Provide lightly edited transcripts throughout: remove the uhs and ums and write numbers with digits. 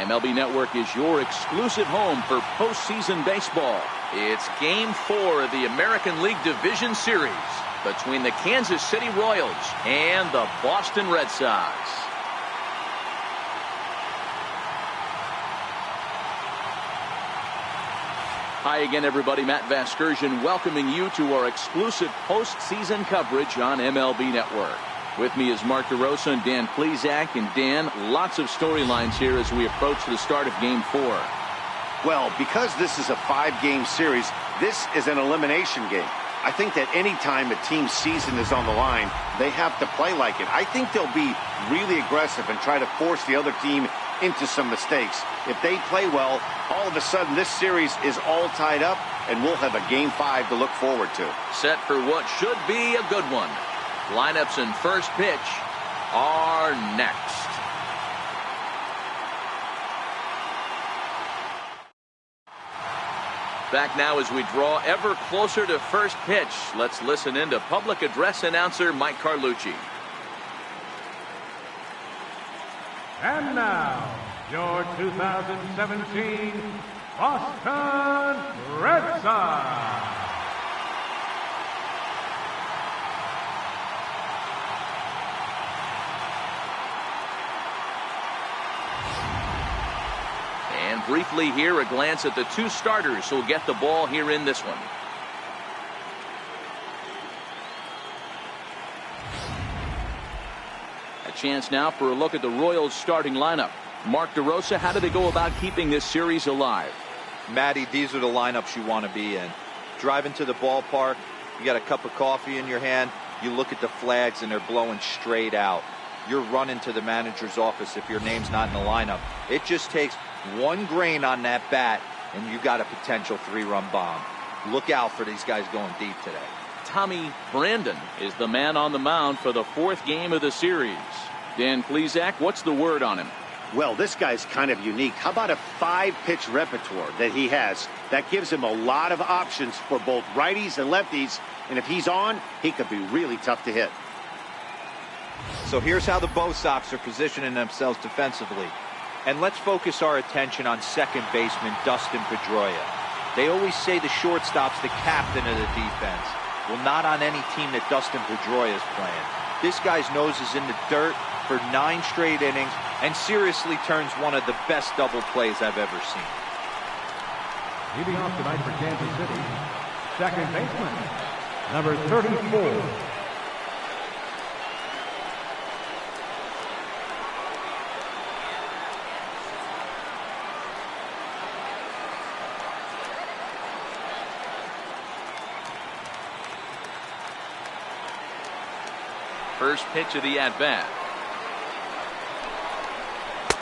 MLB Network is your exclusive home for postseason baseball. It's Game 4 of the American League Division Series between the Kansas City Royals and the Boston Red Sox. Hi again, everybody. Matt Vasgersian welcoming you to our exclusive postseason coverage on MLB Network. With me is Mark DeRosa and Dan Plesac. And Dan, lots of storylines here as we approach the start of Game 4. Well, because this is a 5-game series, this is an elimination game. I think that any time a team's season is on the line, they have to play like it. I think they'll be really aggressive and try to force the other team into some mistakes. If they play well, all of a sudden this series is all tied up, and we'll have a Game 5 to look forward to. Set for what should be a good one. Lineups and first pitch are next. Back now as we draw ever closer to first pitch. Let's listen in to public address announcer Mike Carlucci. And now, your 2017 Boston Red Sox. And briefly here, a glance at the two starters who'll get the ball here in this one. A chance now for a look at the Royals starting lineup. Mark DeRosa, how do they go about keeping this series alive? Matty, these are the lineups you want to be in. Driving to the ballpark, you got a cup of coffee in your hand, you look at the flags and they're blowing straight out. You're running to the manager's office if your name's not in the lineup. It just takes one grain on that bat and you got a potential 3-run bomb. Look out for these guys going deep today. Tommy Brandon is the man on the mound for the 4th game of the series. Dan Plesac, what's the word on him? Well, this guy's kind of unique. How about a 5-pitch repertoire that he has? That gives him a lot of options for both righties and lefties. And if he's on, he could be really tough to hit. So here's how the Bo Sox are positioning themselves defensively. And let's focus our attention on second baseman Dustin Pedroia. They always say the shortstop's the captain of the defense. Well, not on any team that Dustin Pedroia is playing. This guy's nose is in the dirt for 9 straight innings and seriously turns one of the best double plays I've ever seen. Leading off tonight for Kansas City, second baseman, number 34. First pitch of the at-bat.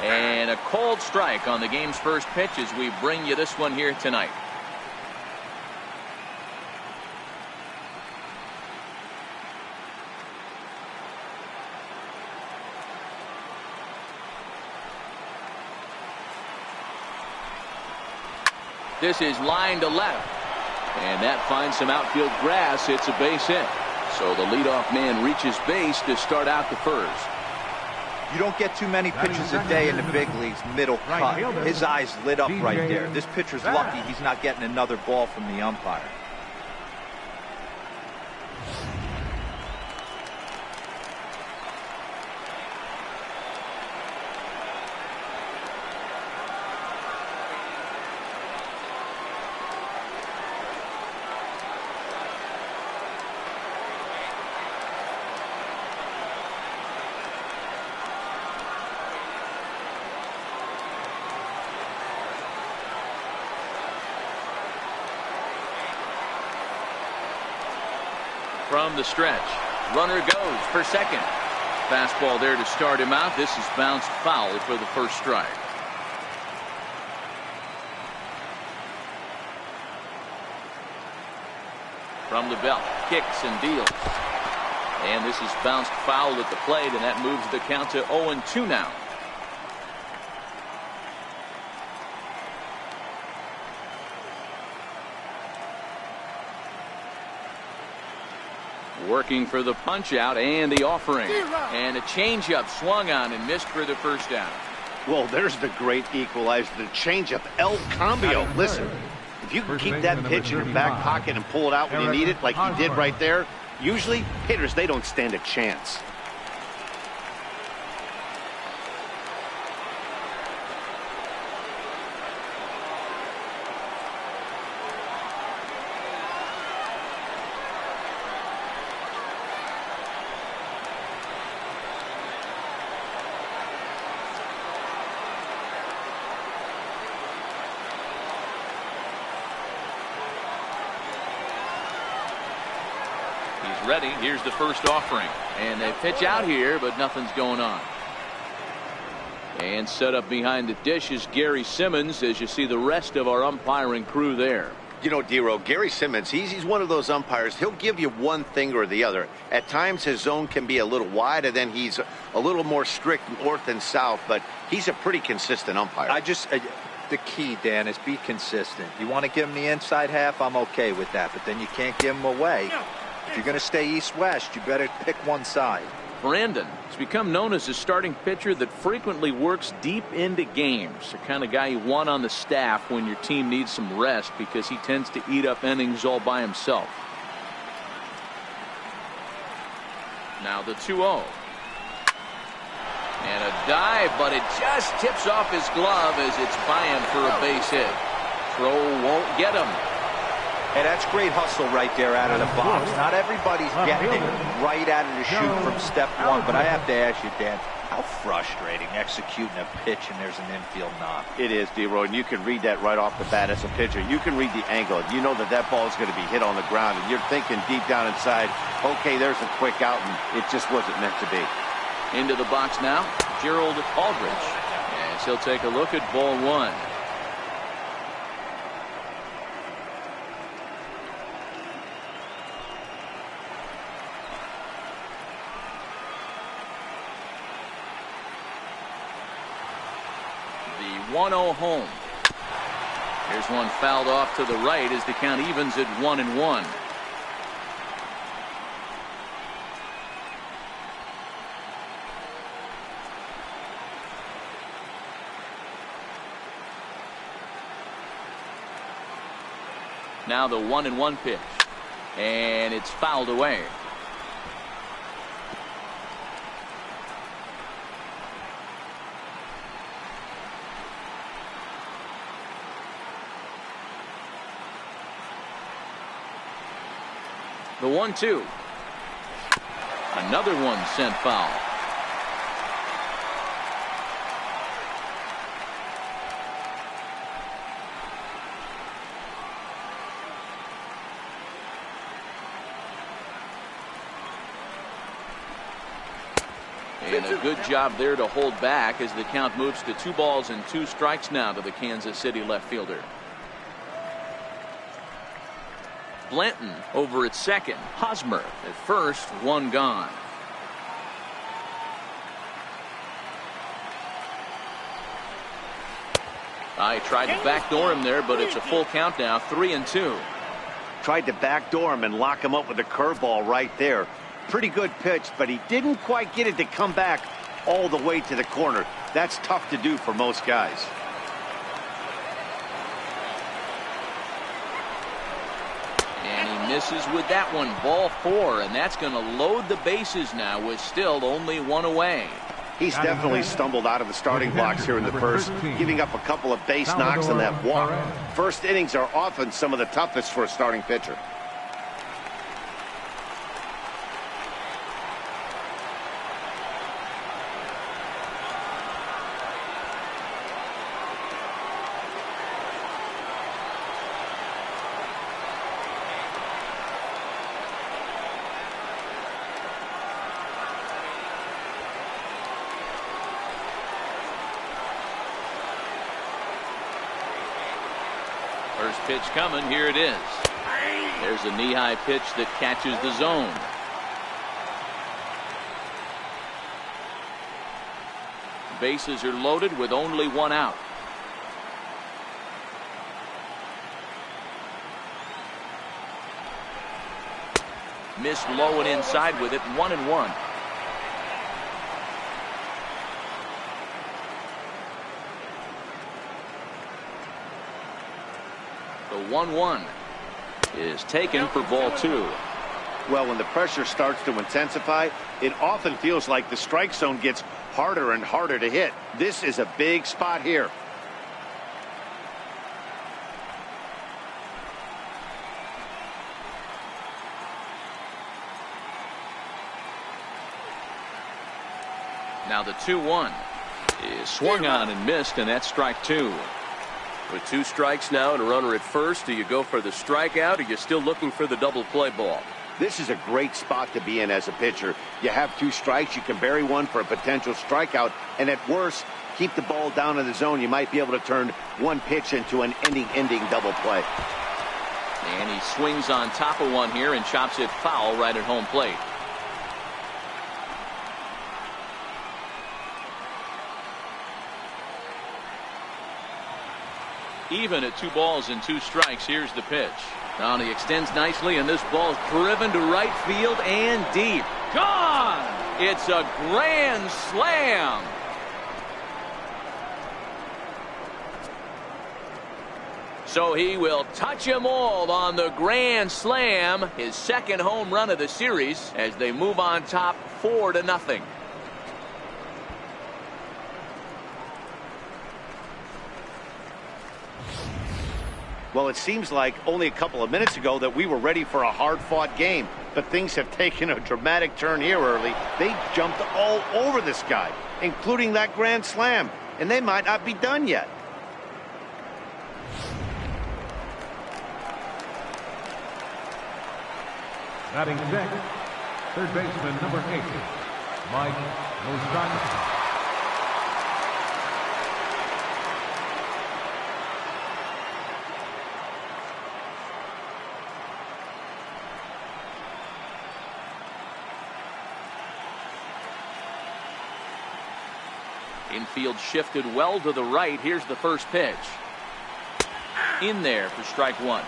And a cold strike on the game's first pitch as we bring you this one here tonight. This is line to left. And that finds some outfield grass. It's a base hit. So the leadoff man reaches base to start out the first. You don't get too many pitches a day in the big leagues, middle cut. His eyes lit up right there. This pitcher's lucky he's not getting another ball from the umpire. From the stretch, runner goes for second. Fastball there to start him out. This is bounced foul for the first strike. From the belt, kicks and deals. And this is bounced foul at the plate, and that moves the count to 0-2 now. Working for the punch out and the offering. And a changeup swung on and missed for the first down. Well, there's the great equalizer, the changeup, El Cambio. Listen, if you can keep that pitch in your back pocket and pull it out when you need it, like he did right there, usually hitters, they don't stand a chance. Ready. Here's the first offering, and they pitch out here, but nothing's going on. And set up behind the dish is Gary Simmons, as you see the rest of our umpiring crew there. You know, Dero, Gary Simmons, he's one of those umpires. He'll give you one thing or the other. At times his zone can be a little wide, and then he's a little more strict north and south, but he's a pretty consistent umpire. The key, Dan, is be consistent. You want to give him the inside half, I'm okay with that, but then you can't give him away. If you're going to stay east-west, you better pick one side. Brandon has become known as a starting pitcher that frequently works deep into games. The kind of guy you want on the staff when your team needs some rest, because he tends to eat up innings all by himself. Now the 2-0. And a dive, but it just tips off his glove as it's by him for a base hit. Throw won't get him. Hey, that's great hustle right there out of the box. Not everybody's getting it right out of the chute from step one, but I have to ask you, Dan, how frustrating executing a pitch and there's an infield knock. It is, D-Roy, and you can read that right off the bat as a pitcher. You can read the angle. You know that that ball is going to be hit on the ground, and you're thinking deep down inside, okay, there's a quick out, and it just wasn't meant to be. Into the box now, Gerald Aldrich. As he'll take a look at ball one. The 1-0 home. Here's one fouled off to the right as the count evens at 1-1. Now the 1-1 pitch, and it's fouled away. The 1-2. Another one sent foul. And a good job there to hold back as the count moves to 2 balls and 2 strikes now to the Kansas City left fielder. Blanton over at second. Hosmer at first. 1 gone. I tried to backdoor him there, but it's a full count now. 3-2. Tried to backdoor him and lock him up with a curveball right there. Pretty good pitch, but he didn't quite get it to come back all the way to the corner. That's tough to do for most guys. And he misses with that one. Ball 4, and that's going to load the bases now with still only 1 away. He's definitely stumbled out of the starting blocks here in the first, giving up a couple of base knocks and that walk. First innings are often some of the toughest for a starting pitcher. First pitch coming. Here it is. There's a knee-high pitch that catches the zone. Bases are loaded with only 1 out. Missed low and inside with it. 1-1. The 1-1 is taken for ball 2. Well, when the pressure starts to intensify, it often feels like the strike zone gets harder and harder to hit. This is a big spot here. Now the 2-1 is swung on and missed, and that's strike 2. With 2 strikes now and a runner at first, do you go for the strikeout or are you still looking for the double play ball? This is a great spot to be in as a pitcher. You have 2 strikes, you can bury one for a potential strikeout, and at worst, keep the ball down in the zone. You might be able to turn one pitch into an ending double play. And he swings on top of one here and chops it foul right at home plate. Even at 2 balls and 2 strikes. Here's the pitch. Now he extends nicely, and this ball's driven to right field and deep. Gone! It's a grand slam. So he will touch them all on the grand slam, his second home run of the series, as they move on top 4-0. Well, it seems like only a couple of minutes ago that we were ready for a hard-fought game, but things have taken a dramatic turn here early. They jumped all over this guy, including that grand slam, and they might not be done yet. Batting sixth, third baseman number 8, Mike Moustakas. Infield shifted well to the right. Here's the first pitch. In there for strike 1.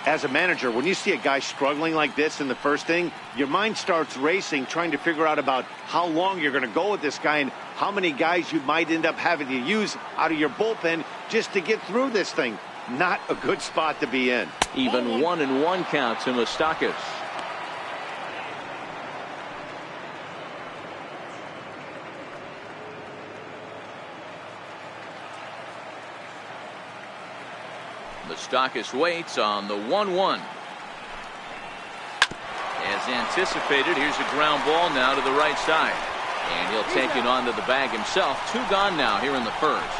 As a manager, when you see a guy struggling like this in the first inning, your mind starts racing, trying to figure out about how long you're going to go with this guy and how many guys you might end up having to use out of your bullpen just to get through this thing. Not a good spot to be in. Even 1-1 count to Moustakas. Moustakas waits on the 1-1. As anticipated, here's a ground ball now to the right side. And he'll take it onto the bag himself. 2 gone now here in the first.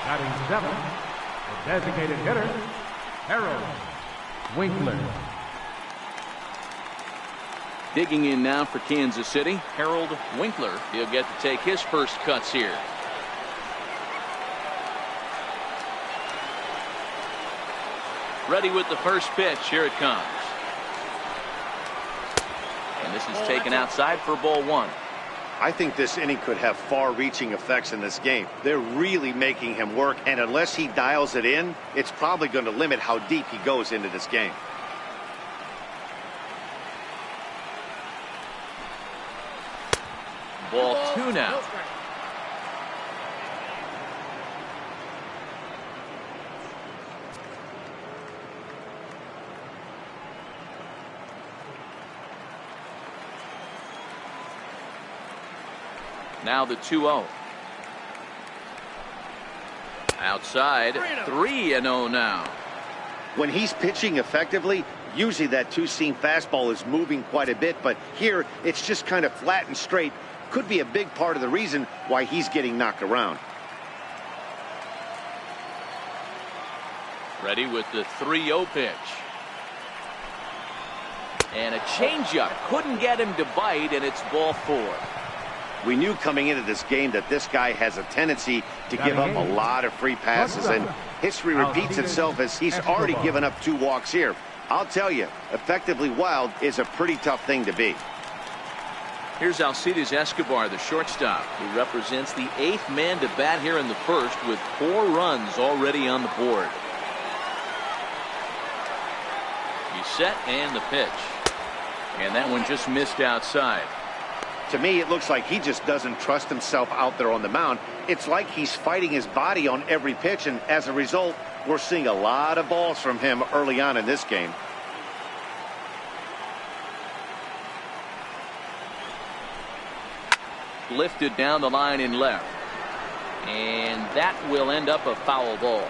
Batting 7, the designated hitter, Harold Winkler. Digging in now for Kansas City, Harold Winkler. He'll get to take his first cuts here. Ready with the first pitch. Here it comes. And this is taken outside for ball 1. I think this inning could have far-reaching effects in this game. They're really making him work, and unless he dials it in, it's probably going to limit how deep he goes into this game. Ball 2 now. Now the 2-0. Outside, 3-0 now. When he's pitching effectively, usually that 2-seam fastball is moving quite a bit, but here it's just kind of flat and straight. Could be a big part of the reason why he's getting knocked around. Ready with the 3-0 pitch. And a changeup. Couldn't get him to bite, and it's ball 4. We knew coming into this game that this guy has a tendency to give up a lot of free passes, and history repeats itself as he's already given up 2 walks here. I'll tell you, effectively wild is a pretty tough thing to be. Here's Alcides Escobar, the shortstop, who represents the 8th man to bat here in the first with 4 runs already on the board. He's set and the pitch. And that one just missed outside. To me, it looks like he just doesn't trust himself out there on the mound. It's like he's fighting his body on every pitch, and as a result, we're seeing a lot of balls from him early on in this game. Lifted down the line in left. And that will end up a foul ball.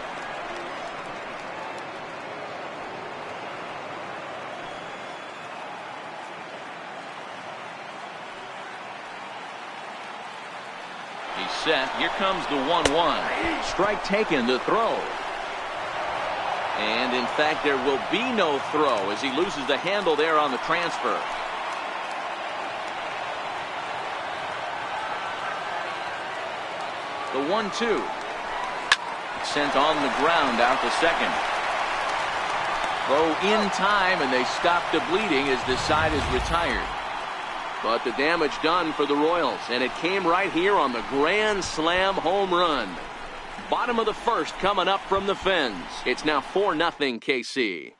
He's set. Here comes the 1-1. Strike taken, the throw. And in fact, there will be no throw as he loses the handle there on the transfer. The 1-2. Sent on the ground out to second. Throw in time, and they stop the bleeding as this side is retired. But the damage done for the Royals, and it came right here on the grand slam home run. Bottom of the first coming up from the Fens. It's now 4-0 KC.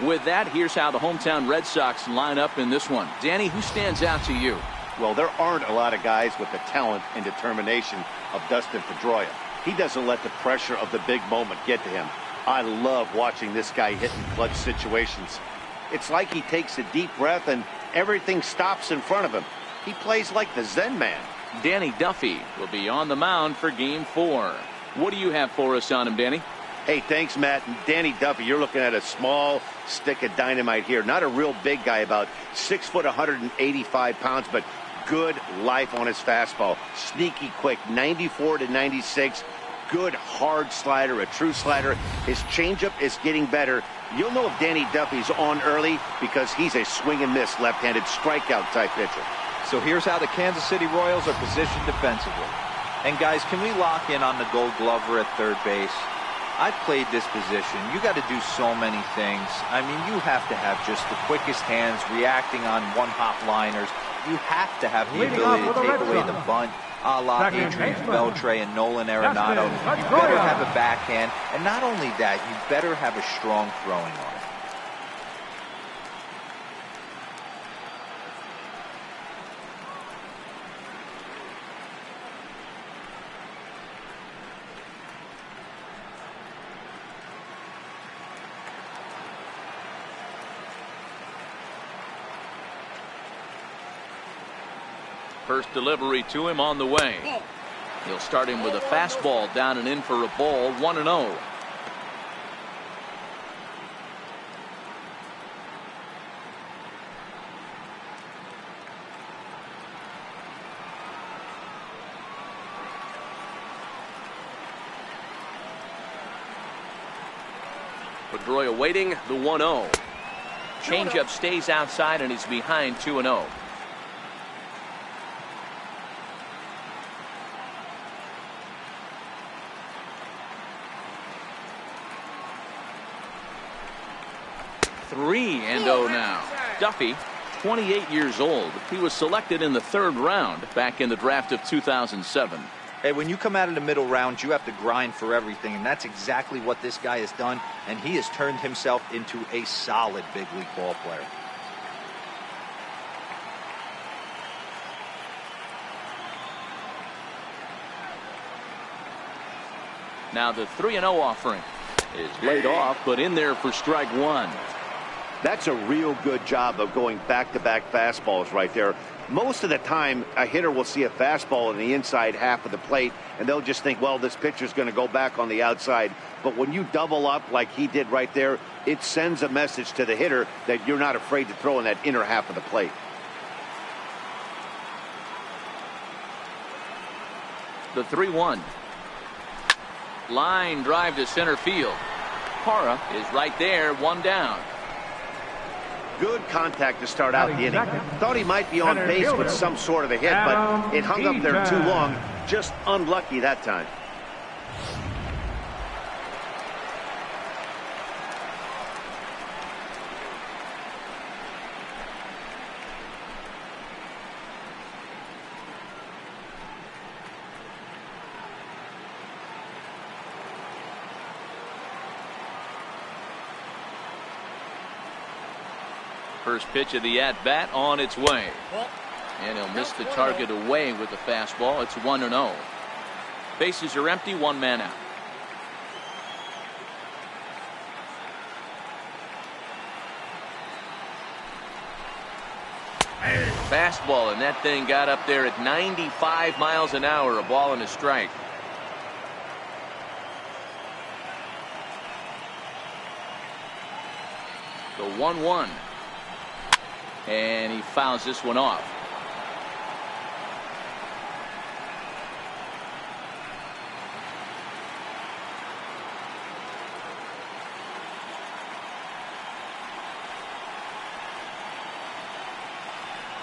With that, here's how the hometown Red Sox line up in this one. Danny, who stands out to you? Well, there aren't a lot of guys with the talent and determination of Dustin Pedroia. He doesn't let the pressure of the big moment get to him. I love watching this guy hit in clutch situations. It's like he takes a deep breath and everything stops in front of him. He plays like the Zen man. Danny Duffy will be on the mound for Game 4. What do you have for us on him, Danny? Hey, thanks, Matt. And Danny Duffy, you're looking at a small stick of dynamite here. Not a real big guy, about 6 foot, 185 pounds, but good life on his fastball. Sneaky quick, 94 to 96. Good hard slider, a true slider. His changeup is getting better. You'll know if Danny Duffy's on early because he's a swing and miss left-handed strikeout type pitcher. So here's how the Kansas City Royals are positioned defensively. And guys, can we lock in on the Gold Glover at third base? I've played this position. You got to do so many things. I mean, you have to have just the quickest hands, reacting on one-hop liners. You have to have the ability to take away the bunt, a la Adrian Beltre and Nolan Arenado. You better have a backhand, and not only that, you better have a strong throwing arm. First delivery to him on the way. He'll start him with a fastball down and in for a ball, 1-0. Pedroia waiting, the 1-0. Changeup stays outside and he's behind 2-0. Three and 0 now. Duffy, 28 years old. He was selected in the 3rd round back in the draft of 2007. Hey, when you come out of the middle rounds, you have to grind for everything, and that's exactly what this guy has done, and he has turned himself into a solid big league ball player. Now the 3-0 offering is laid off, but in there for strike 1. That's a real good job of going back-to-back fastballs right there. Most of the time, a hitter will see a fastball in the inside half of the plate, and they'll just think, well, this pitcher's going to go back on the outside. But when you double up like he did right there, it sends a message to the hitter that you're not afraid to throw in that inner half of the plate. The 3-1. Line drive to center field. Parra is right there, 1 down. Good contact to start out the inning. Thought he might be on base with some sort of a hit, but it hung up there too long. Just unlucky that time. First pitch of the at-bat on its way. And he'll miss the target away with the fastball. It's 1-0. Bases are empty, one man out. Fastball, and that thing got up there at 95 miles an hour, a ball and a strike. The 1-1. And he fouls this one off.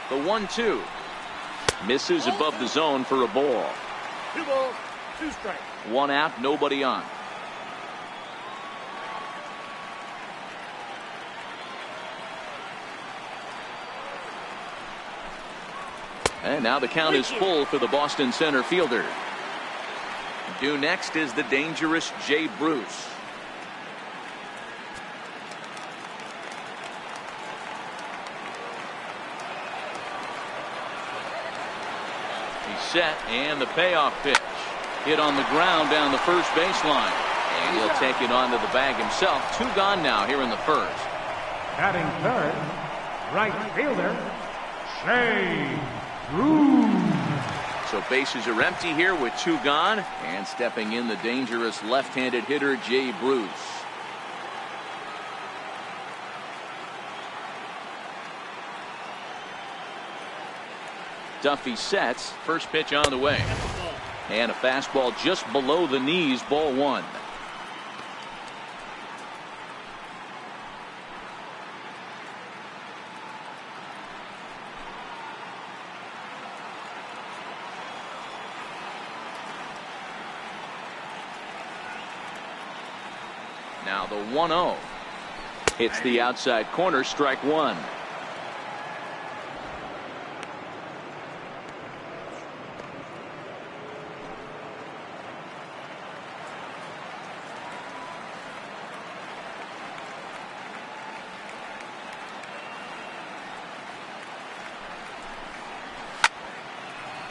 The 1-2. Misses above the zone for a ball. 2 balls, 2 strikes. One out, nobody on. And now the count is full for the Boston center fielder. Due next is the dangerous Jay Bruce. Set, and the payoff pitch hit on the ground down the first baseline, and he'll take it onto the bag himself. 2 gone now here in the first. Batting third, right fielder Jay Bruce. So bases are empty here with 2 gone, and stepping in the dangerous left-handed hitter Jay Bruce. Duffy sets. First pitch on the way. And a fastball just below the knees, ball 1. Now the 1-0. Hits the outside corner, strike 1.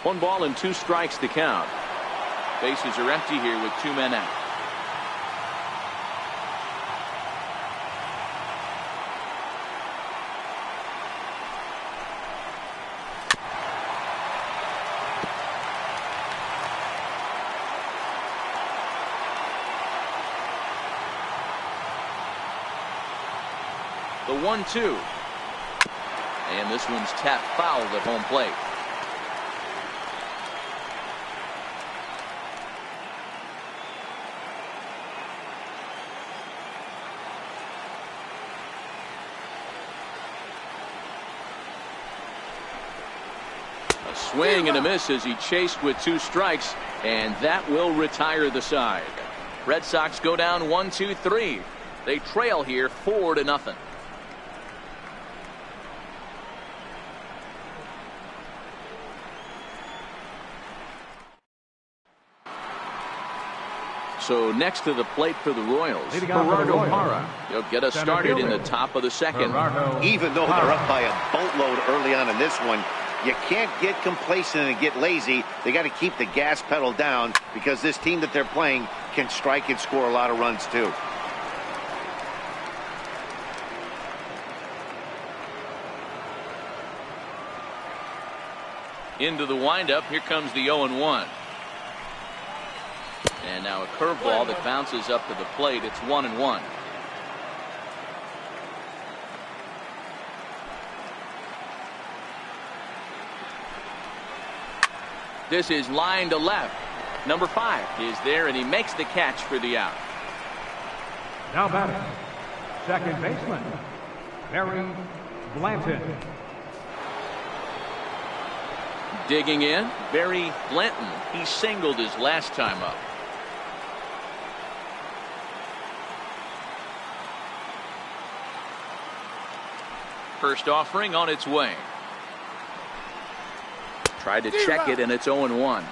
One ball and 2 strikes to count. Bases are empty here with 2 men out. The 1-2. And this one's tapped foul at home plate. Swing and a miss as he chased with 2 strikes, and that will retire the side. Red Sox go down 1-2-3. They trail here 4-0. So next to the plate for the Royals, Gerardo Parra. He'll get us started in the top of the second. Even though they're up by a boatload early on in this one, you can't get complacent and get lazy. They got to keep the gas pedal down because this team that they're playing can strike and score a lot of runs too. Into the windup. Here comes the 0-1. And now a curveball that bounces up to the plate. It's 1-1. This is line to left. Number 5 is there, and he makes the catch for the out. Now batting, second baseman, Barry Blanton. Digging in, Barry Blanton. He singled his last time up. First offering on its way. Tried to check it, and it's 0-1.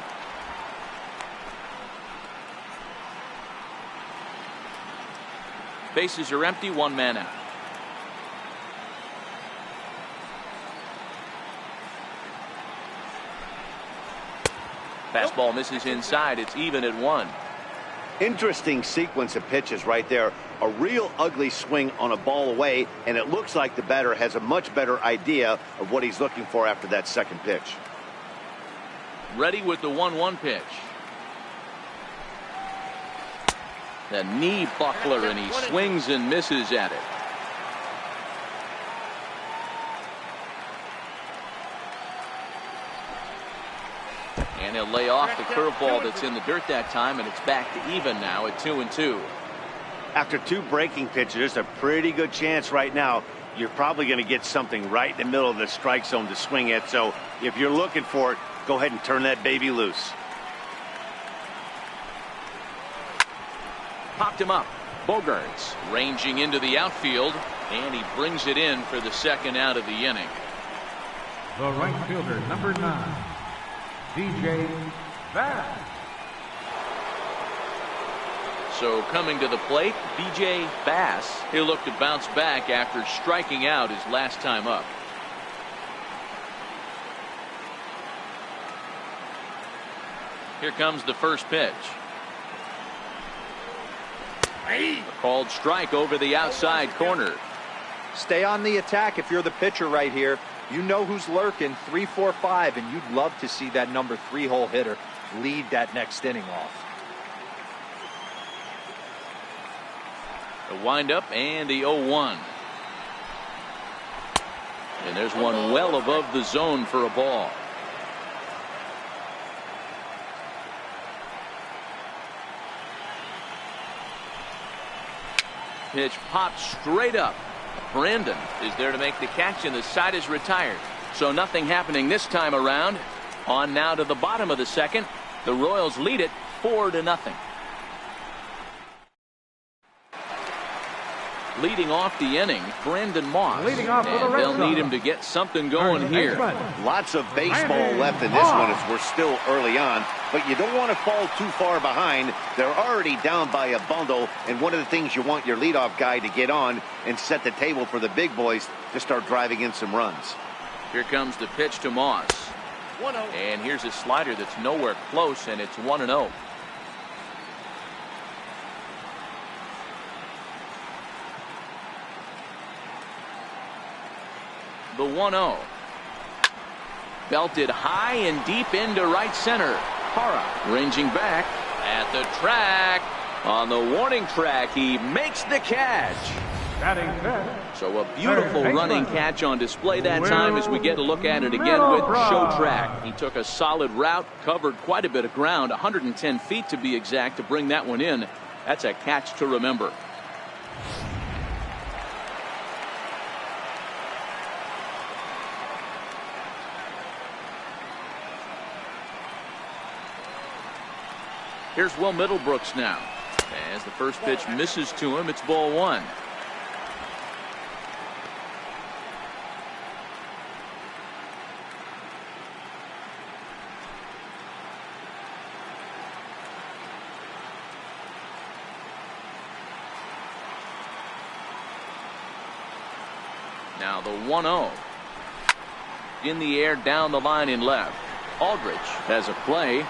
Bases are empty, 1 man out. Fastball misses inside. It's even at 1. Interesting sequence of pitches right there. A real ugly swing on a ball away, and it looks like the batter has a much better idea of what he's looking for after that second pitch. Ready with the 1-1 pitch. The knee buckler, and he swings and misses at it. And he'll lay off the curveball that's in the dirt that time, and it's back to even now at 2-2. After 2 breaking pitches, there's a pretty good chance right now you're probably going to get something right in the middle of the strike zone to swing at. So if you're looking for it, go ahead and turn that baby loose. Popped him up. Bogarts ranging into the outfield, and he brings it in for the second out of the inning. The right fielder, number 9, DJ Bass. So coming to the plate, BJ Bass. He'll look to bounce back after striking out his last time up. Here comes the first pitch. A called strike over the outside corner. Stay on the attack if you're the pitcher right here. You know who's lurking, 3, 4, 5, and you'd love to see that number 3-hole hitter lead that next inning off. The windup and the 0-1. And there's one well above the zone for a ball. Pitch popped straight up. Brandon is there to make the catch, and the side is retired. So nothing happening this time around. On now to the bottom of the second. The Royals lead it 4-0. Leading off the inning, Brandon Moss. Leading off for the Red They'll Sox. need him to get something going here. Lots of baseball left in this one as we're still early on, but you don't want to fall too far behind. They're already down by a bundle, and one of the things you want your leadoff guy to get on and set the table for the big boys to start driving in some runs. Here comes the pitch to Moss. 1-0. And here's a slider that's nowhere close, and it's 1-0. The 1-0. Belted high and deep into right center. Hara ranging back at the track. On the warning track, he makes the catch. Batting fifth. So a beautiful running catch on display that time as we get a look at it again with Show Track. He took a solid route, covered quite a bit of ground, 110 feet to be exact, to bring that one in. That's a catch to remember. Here's Will Middlebrooks now. As the first pitch misses to him, it's ball 1. Now the 1-0. In the air, down the line in left. Aldrich has a play.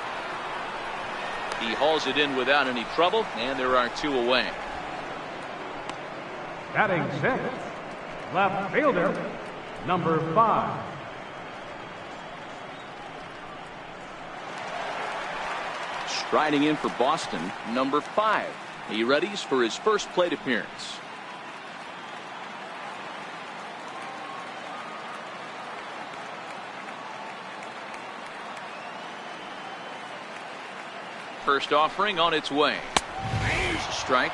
He hauls it in without any trouble, and there are 2 away. Batting sixth, left fielder, number 5. Striding in for Boston, number 5. He readies for his first plate appearance. First offering on its way. Here's a strike.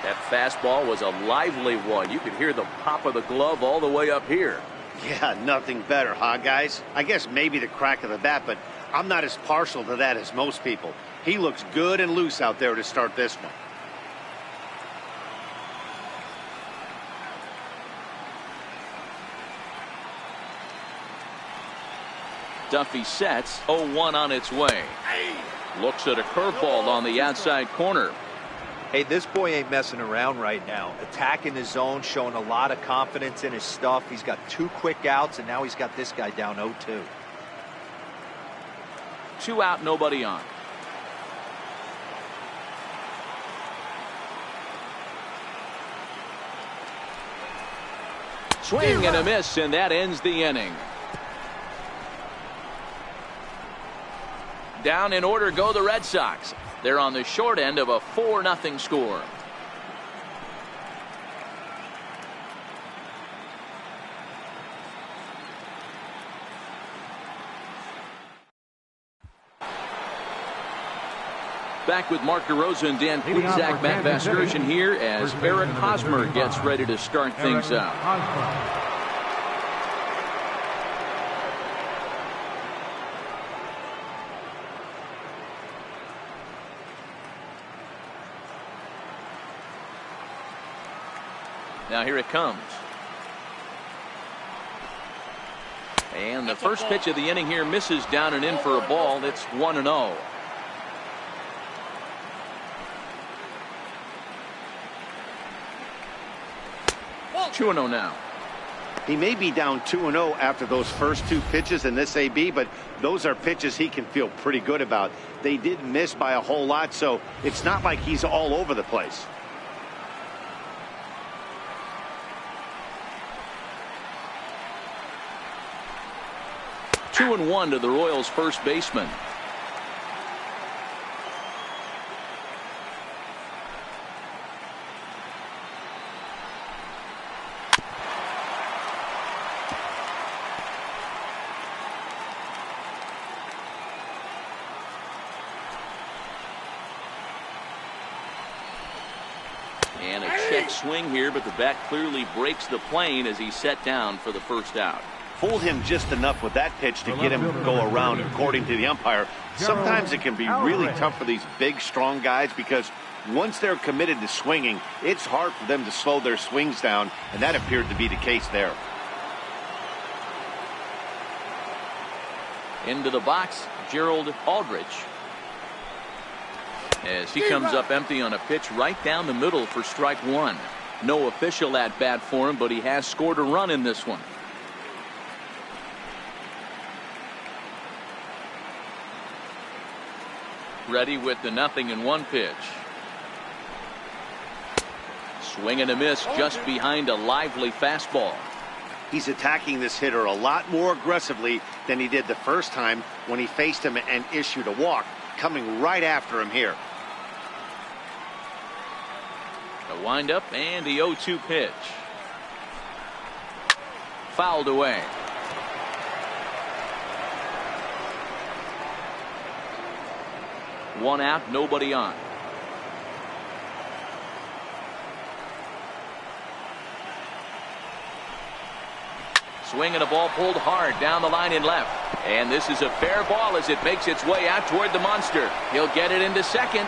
That fastball was a lively one. You could hear the pop of the glove all the way up here. Yeah, nothing better, huh, guys? I guess maybe the crack of the bat, but I'm not as partial to that as most people. He looks good and loose out there to start this one. Duffy sets. 0-1 on its way. Looks at a curveball on the outside corner. Hey, this boy ain't messing around right now. Attacking his zone, showing a lot of confidence in his stuff. He's got 2 quick outs, and now he's got this guy down 0-2. 2 out, nobody on. Swing and a miss, and that ends the inning. Down in order go the Red Sox. They're on the short end of a 4-0 score. Back with Mark DeRosa and Dan Plezak, Matt Vasgersian here as Eric Hosmer gets ready to start things out. Now here it comes. And the first pitch of the inning here misses down and in for a ball. It's 1-0. Two 2-0 now. He may be down 2-0 after those first 2 pitches in this AB, but those are pitches he can feel pretty good about. They did miss by a whole lot, so it's not like he's all over the place. Two and 1 to the Royals' first baseman. And a check swing here, but the bat clearly breaks the plane as he's set down for the first out. Fooled him just enough with that pitch to get him to go around, according to the umpire. Sometimes it can be really tough for these big, strong guys because once they're committed to swinging, it's hard for them to slow their swings down, and that appeared to be the case there. Into the box, Gerald Aldrich. As he comes up empty on a pitch right down the middle for strike 1. No official at bat for him, but he has scored a run in this one. Ready with the 0-1 pitch. Swing and a miss just behind a lively fastball. He's attacking this hitter a lot more aggressively than he did the first time when he faced him and issued a walk, coming right after him here. A windup and the 0-2 pitch. Fouled away. One out, nobody on. Swing and a ball pulled hard down the line in left. And this is a fair ball as it makes its way out toward the monster. He'll get it into second.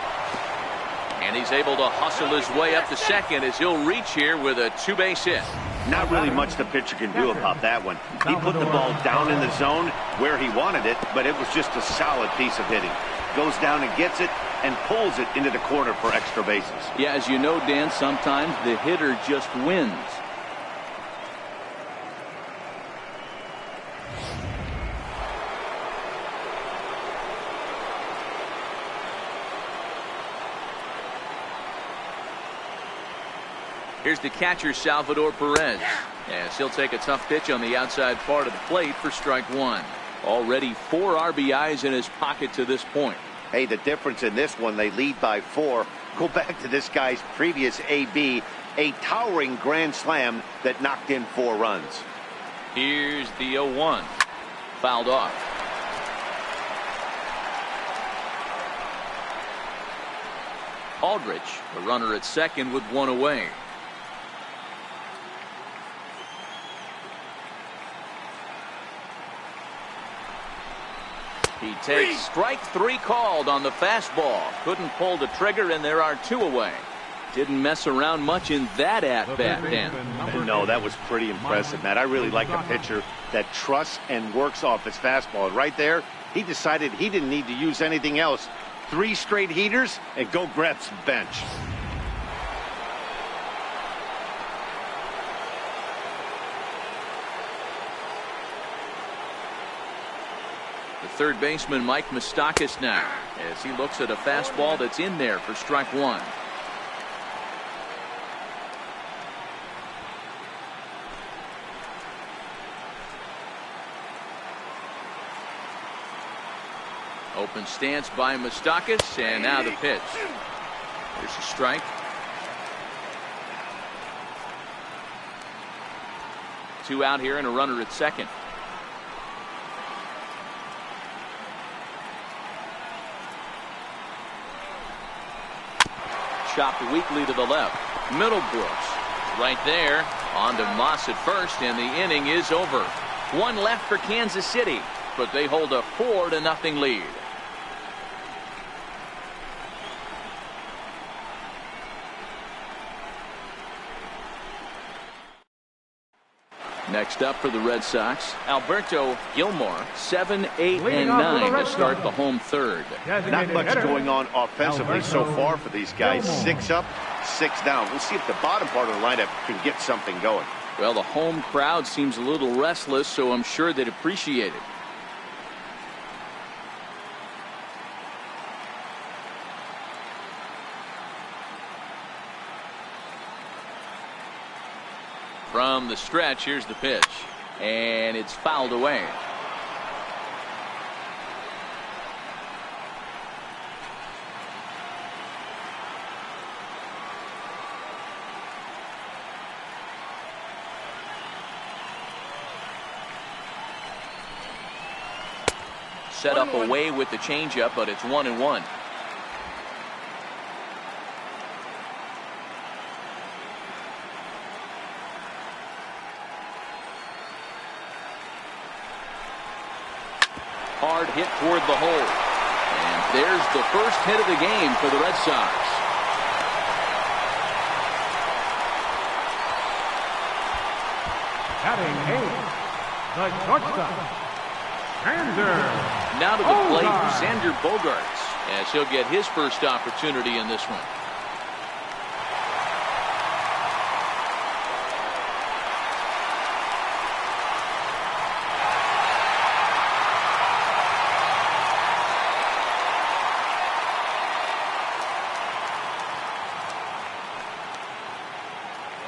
And he's able to hustle his way up to second as he'll reach here with a 2-base hit. Not really much the pitcher can do about that one. He put the ball down in the zone where he wanted it, but it was just a solid piece of hitting. Goes down and gets it and pulls it into the corner for extra bases. Yeah, as you know, Dan, sometimes the hitter just wins. Here's the catcher, Salvador Perez. As he'll take a tough pitch on the outside part of the plate for strike 1. Already 4 RBIs in his pocket to this point. Hey, the difference in this one, they lead by 4. Go back to this guy's previous AB, a towering grand slam that knocked in 4 runs. Here's the 0-1. Fouled off. Aldrich, the runner at second with 1 away. He takes strike 3 called on the fastball. Couldn't pull the trigger, and there are 2 away. Didn't mess around much in that at-bat, Dan. No, that was pretty impressive, Matt. I really like a pitcher that trusts and works off his fastball. Right there, he decided he didn't need to use anything else. 3 straight heaters and go grab some bench. The third baseman Mike Moustakas now as he looks at a fastball that's in there for strike one. Open stance by Moustakas, and now the pitch. There's a strike. 2 out here and a runner at second. Chopped weakly to the left. Middlebrooks right there. On to Moss at first, and the inning is over. 1 left for Kansas City, but they hold a 4-0 lead. Next up for the Red Sox, Alberto Gilmore, 7, 8, and 9 to start the home third. Not much going on offensively so far for these guys. 6 up, 6 down. We'll see if the bottom part of the lineup can get something going. Well, the home crowd seems a little restless, so I'm sure they'd appreciate it. From the stretch, here's the pitch, and it's fouled away. Set up away with the changeup, but it's 1-1. Hard hit toward the hole. And there's the first hit of the game for the Red Sox. Batting 8th, the shortstop, Xander. Now to the plate, Xander Bogaerts, as he'll get his first opportunity in this one.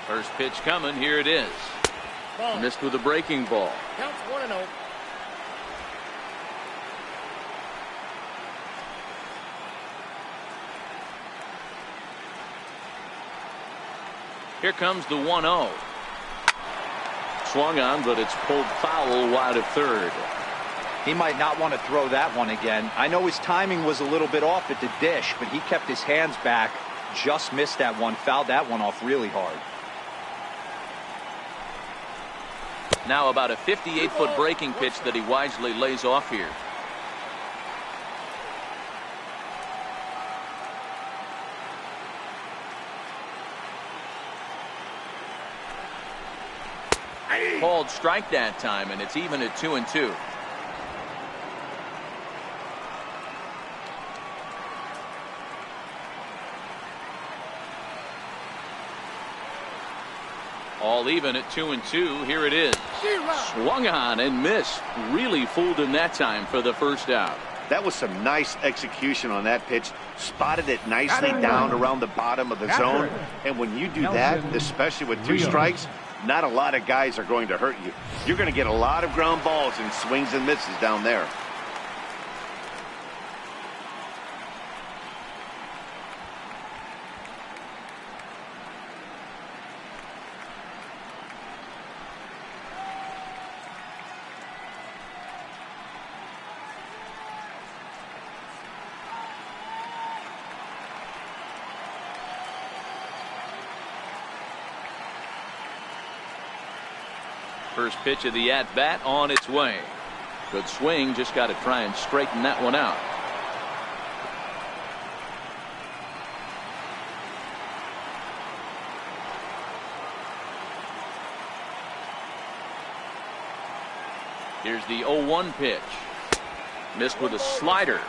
First pitch coming. Here it is. Ball. Missed with a breaking ball. Counts 1-0. Here comes the 1-0. Swung on, but it's pulled foul wide of third. He might not want to throw that one again. I know his timing was a little bit off at the dish, but he kept his hands back. Just missed that one. Fouled that one off really hard. Now about a 58-foot breaking pitch that he wisely lays off here. Called strike that time, and it's even at 2-2. All even at 2-2. Here it is. Swung on and missed. Really fooled him that time for the first out. That was some nice execution on that pitch. Spotted it nicely down around the bottom of the zone. And when you do that, especially with 2 strikes, not a lot of guys are going to hurt you. You're going to get a lot of ground balls and swings and misses down there. First pitch of the at-bat on its way. Good swing, just got to try and straighten that one out. Here's the 0-1 pitch. Missed with a slider.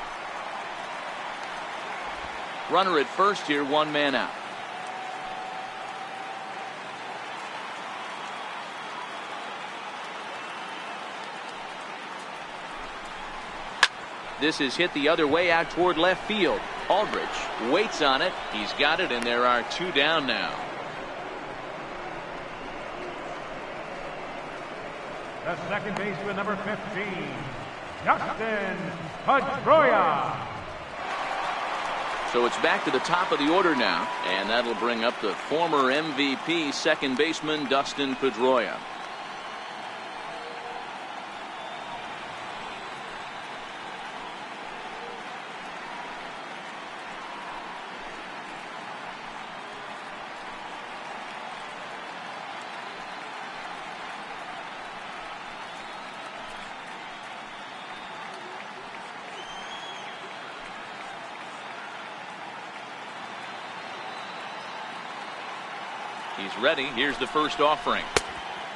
Runner at first here, 1 man out. This is hit the other way out toward left field. Aldrich waits on it. He's got it, and there are 2 down now. The second baseman, number 15, Dustin Pedroia. So it's back to the top of the order now, and that'll bring up the former MVP second baseman Dustin Pedroia. He's ready. Here's the first offering.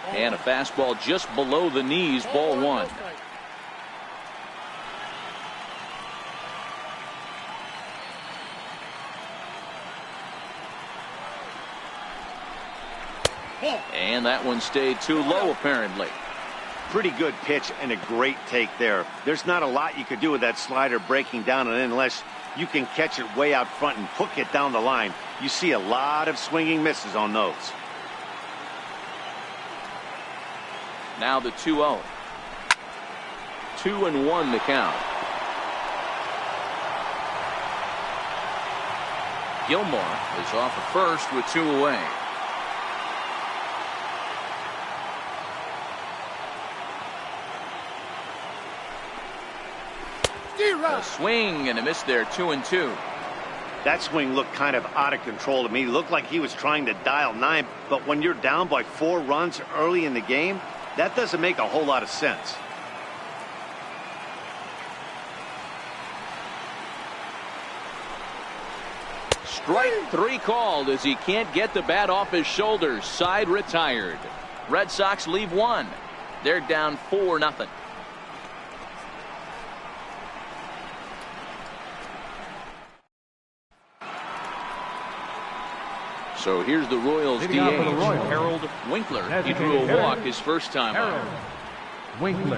And a fastball just below the knees, ball 1. And that one stayed too low, apparently. Pretty good pitch and a great take there. There's not a lot you could do with that slider breaking down, and unless you can catch it way out front and hook it down the line, you see a lot of swinging misses on those. Now the 2-0. 2-1 the count. Gilmore is off at first with 2 away. A swing and a miss there, 2-2. That swing looked kind of out of control to me. Looked like he was trying to dial 9, but when you're down by 4 runs early in the game, that doesn't make a whole lot of sense. Strike 3 called as he can't get the bat off his shoulders. Side retired. Red Sox leave 1. They're down 4-0. So here's the Royals DH, Harold Winkler. He drew a walk his first time up. Winkler.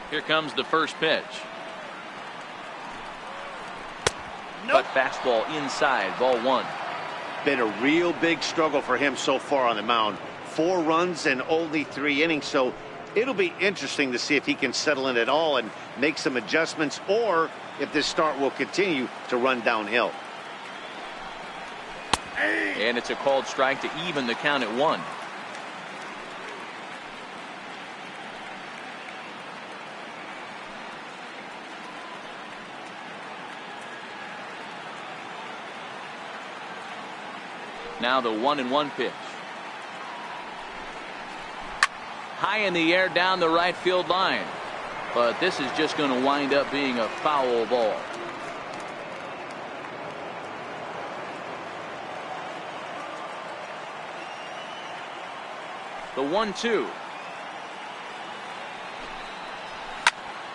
Here comes the first pitch. But fastball inside, ball 1. Been a real big struggle for him so far on the mound. 4 runs and only 3 innings, so it'll be interesting to see if he can settle in at all and make some adjustments, or if this start will continue to run downhill. And it's a called strike to even the count at 1. Now the 1-1 pitch. High in the air down the right field line. But this is just going to wind up being a foul ball. The 1-2.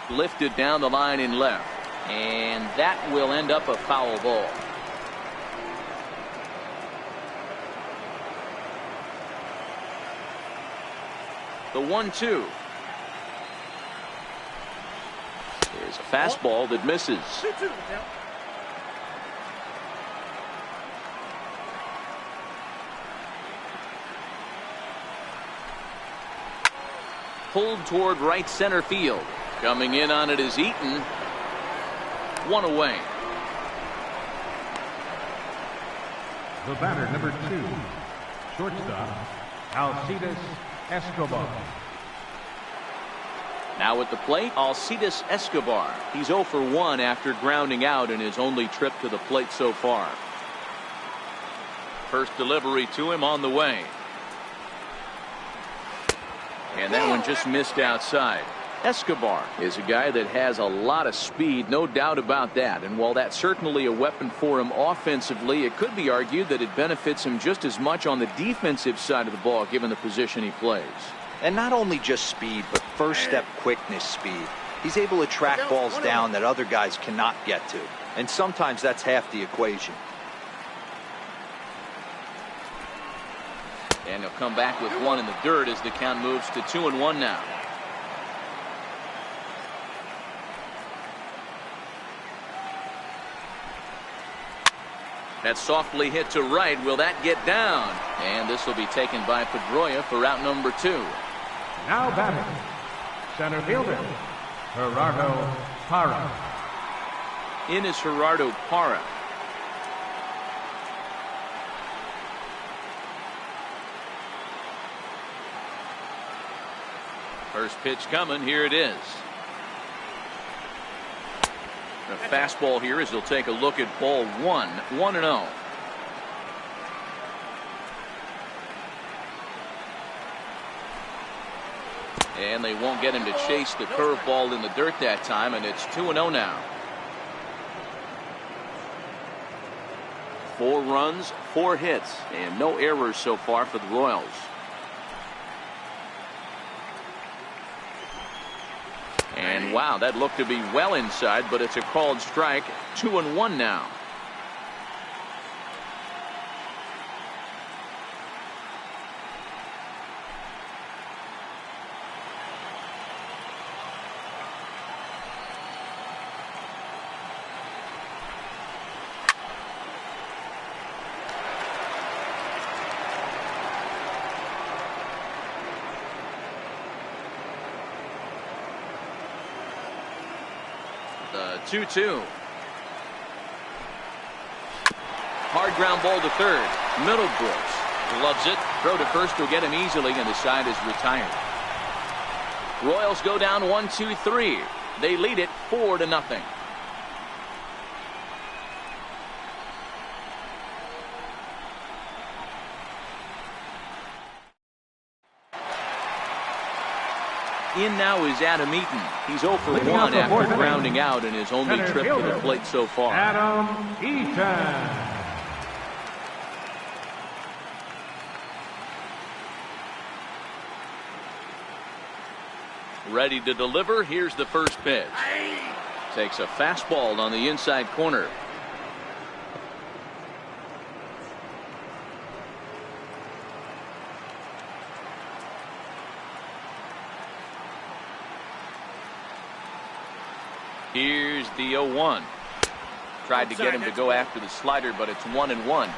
Lifted down the line in left. And that will end up a foul ball. The 1-2 is a fastball that misses. Pulled toward right center field. Coming in on it is Eaton. 1 away. The batter, number 2, shortstop, ALDS Escobar. Now at the plate, ALDS Escobar. He's 0 for 1 after grounding out in his only trip to the plate so far. First delivery to him on the way. And that one just missed outside. Escobar is a guy that has a lot of speed, no doubt about that. And while that's certainly a weapon for him offensively, it could be argued that it benefits him just as much on the defensive side of the ball, given the position he plays. And not only just speed, but first step quickness speed. He's able to track balls down that other guys cannot get to. And sometimes that's half the equation. And he'll come back with one in the dirt as the count moves to 2-1 now. That's softly hit to right. Will that get down? And this will be taken by Pedroia for out number 2. Now batting, center fielder, Gerardo Parra. In is Gerardo Parra. First pitch coming. Here it is. A fastball here as he'll take a look at ball 1. 1-0. And they won't get him to chase the curveball in the dirt that time, and it's 2-0 now. 4 runs, 4 hits, and no errors so far for the Royals. And wow, that looked to be well inside, but it's a called strike. 2-1 now. The 2-2. Hard ground ball to third. Middlebrooks gloves it. Throw to first will get him easily, and the side is retired. Royals go down 1-2-3. They lead it 4-0. In now is Adam Eaton. He's 0 for 1 after grounding out in his only trip to the plate so far. Adam Eaton. Ready to deliver. Here's the first pitch. Takes a fastball on the inside corner. Here's the 0-1. Tried to get him to go after the slider, but it's 1-1.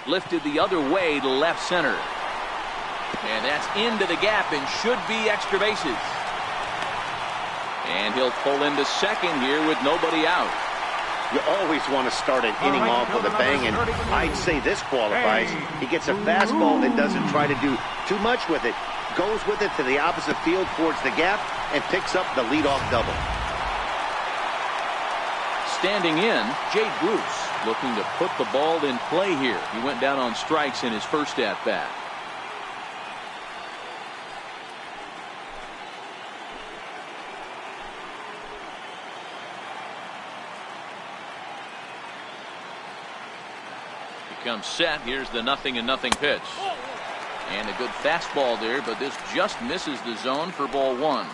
Lifted the other way to left center. And that's into the gap and should be extra bases. And he'll pull into second here with nobody out. You always want to start an inning off with a bang, and I'd say this qualifies. He gets a fastball and doesn't try to do too much with it. Goes with it to the opposite field towards the gap and picks up the leadoff double. Standing in, Jay Bruce looking to put the ball in play here. He went down on strikes in his first at-bat. Comes set. Here's the 0-0 pitch. And a good fastball there, but this just misses the zone for ball 1.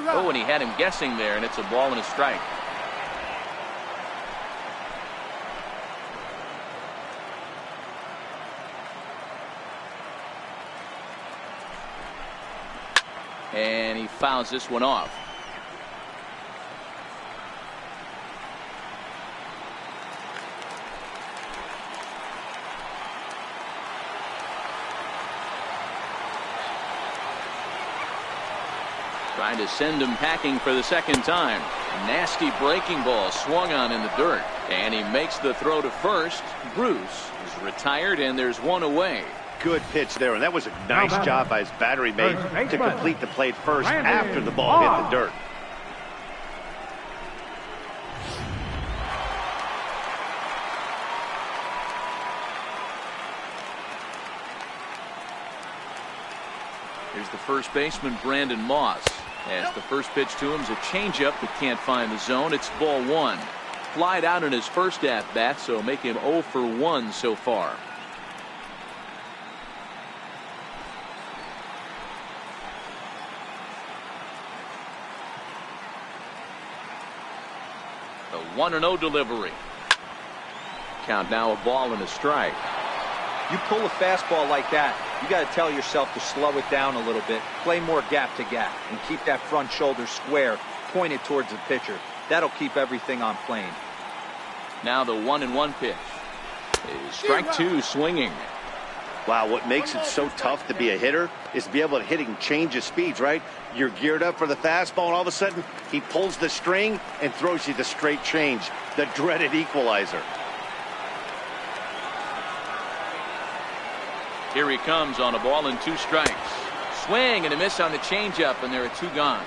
Oh, and he had him guessing there, and it's a ball and a strike. And he fouls this one off. Trying to send him packing for the second time. Nasty breaking ball swung on in the dirt. And he makes the throw to first. Bruce is retired, and there's one away. Good pitch there, and that was a nice job by his battery mate to complete the play first after the ball hit the dirt. is the first baseman, Brandon Moss. As the first pitch to him is a changeup that can't find the zone. It's ball one. Flied out in his first at-bat, so make him 0 for 1 so far. The 1-0 delivery. Count now a ball and a strike. You pull a fastball like that, you got to tell yourself to slow it down a little bit, play more gap to gap, and keep that front shoulder square, pointed towards the pitcher. That'll keep everything on plane. Now the 1-1 pitch. Is strike two swinging. Wow, what makes it so tough to be a hitter is to be able to hit and change his speeds, right? You're geared up for the fastball, and all of a sudden, he pulls the string and throws you the straight change, the dreaded equalizer. Here he comes on a ball and 2 strikes. Swing and a miss on the changeup, and there are 2 gone.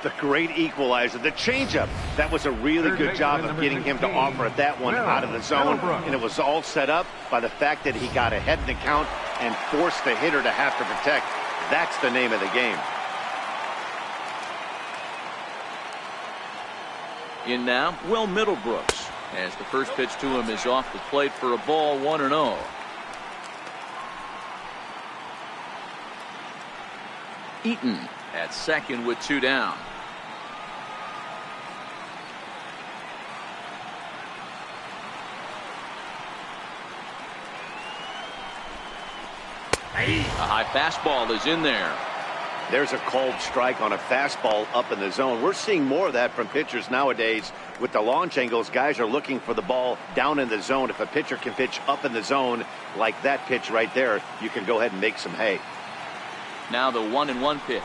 The great equalizer, the changeup. That was a really good job of getting him to offer that one out of the zone, and it was all set up by the fact that he got ahead in the count and forced the hitter to have to protect. That's the name of the game. In now, Will Middlebrooks, as the first pitch to him is off the plate for a ball, 1-0. Eaton at second with 2 down. A high fastball is in there. There's a called strike on a fastball up in the zone. We're seeing more of that from pitchers nowadays. With the launch angles, guys are looking for the ball down in the zone. If a pitcher can pitch up in the zone like that pitch right there, you can go ahead and make some hay. Now the 1-1 pitch.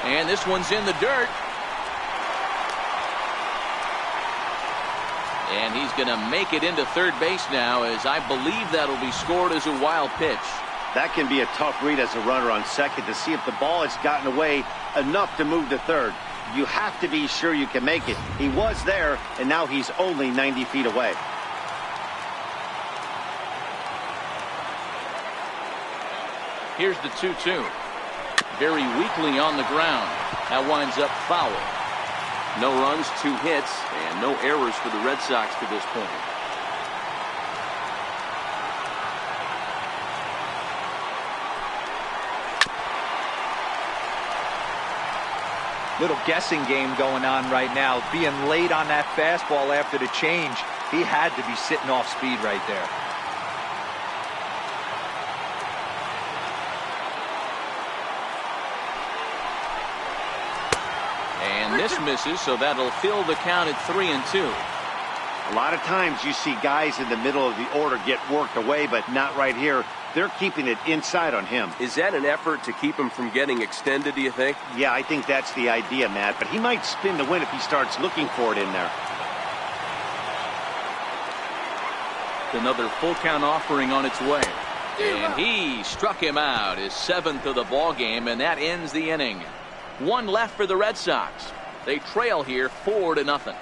And this one's in the dirt. And he's going to make it into third base now, as I believe that'll be scored as a wild pitch. That can be a tough read as a runner on second to see if the ball has gotten away enough to move to third. You have to be sure you can make it. He was there, and now he's only 90 feet away. Here's the 2-2. Very weakly on the ground. That winds up foul. No runs, 2 hits, and no errors for the Red Sox to this point. Little guessing game going on right now. Being late on that fastball after the change. He had to be sitting off speed right there. And this misses, so that'll fill the count at 3-2. A lot of times you see guys in the middle of the order get worked away, but not right here. They're keeping it inside on him. Is that an effort to keep him from getting extended, do you think? Yeah, I think that's the idea, Matt. But he might spin the win if he starts looking for it in there. Another full count offering on its way. And he struck him out, his 7th of the ball game, and that ends the inning. 1 left for the Red Sox. They trail here 4-0.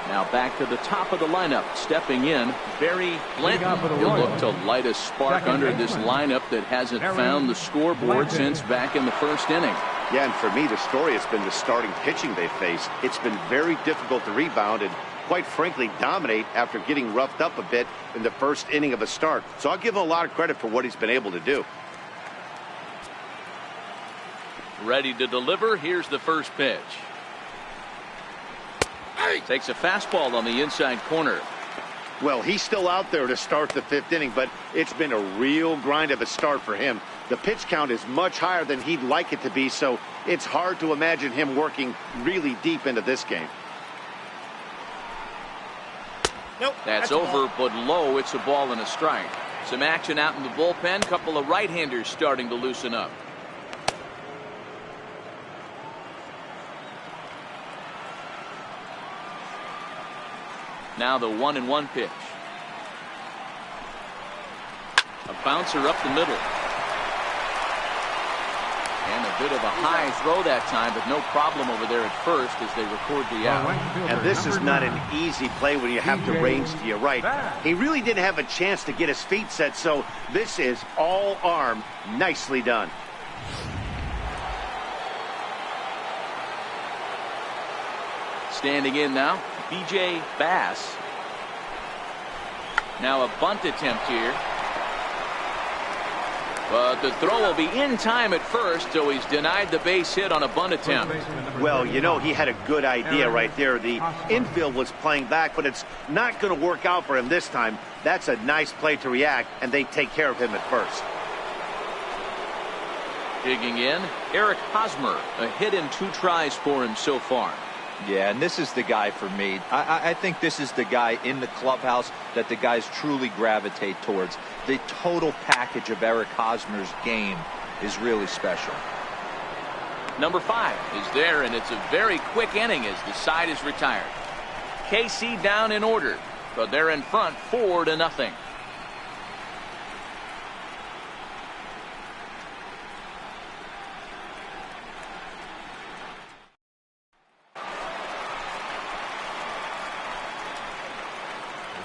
Now back to the top of the lineup. Stepping in, Barry Blanton. He'll look to light a spark under this lineup that hasn't found the scoreboard since back in the first inning. Yeah, and for me, the story has been the starting pitching they faced. It's been very difficult to rebound and, quite frankly, dominate after getting roughed up a bit in the first inning of a start. So I'll give him a lot of credit for what he's been able to do. Ready to deliver. Here's the first pitch. Takes a fastball on the inside corner. Well, he's still out there to start the 5th inning, but it's been a real grind of a start for him. The pitch count is much higher than he'd like it to be, so it's hard to imagine him working really deep into this game. Nope, that's over, but low. It's a ball and a strike. Some action out in the bullpen. Couple of right-handers starting to loosen up. Now the 1-1 pitch. bouncer up the middle. And a bit of a high throw that time, but no problem over there at first as they record the out. And this is not an easy play when you have to range to your right. He really didn't have a chance to get his feet set, so this is all arm. Nicely done. Standing in now, B.J. Bass. Now a bunt attempt here. But the throw will be in time at first, so he's denied the base hit on a bunt attempt. Well, you know, he had a good idea right there. The infield was playing back, but it's not going to work out for him this time. That's a nice play to react, and they take care of him at first. Digging in, Eric Hosmer. A hit in 2 tries for him so far. Yeah, and this is the guy for me. I think this is the guy in the clubhouse that the guys truly gravitate towards. The total package of Eric Hosmer's game is really special. Number 5 is there, and it's a very quick inning as the side is retired. KC down in order, but they're in front 4-0.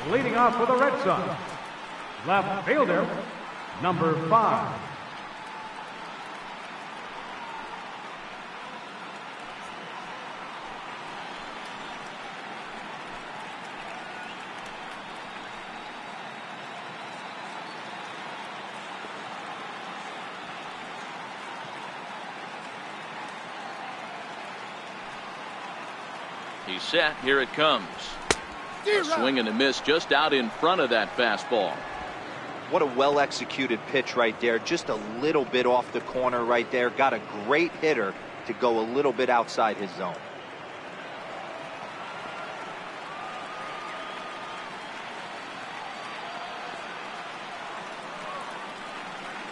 Leading off for the Red Sox, left fielder, number 5. He's set. Here it comes. A swing and a miss just out in front of that fastball. What a well-executed pitch right there. Just a little bit off the corner right there. Got a great hitter to go a little bit outside his zone.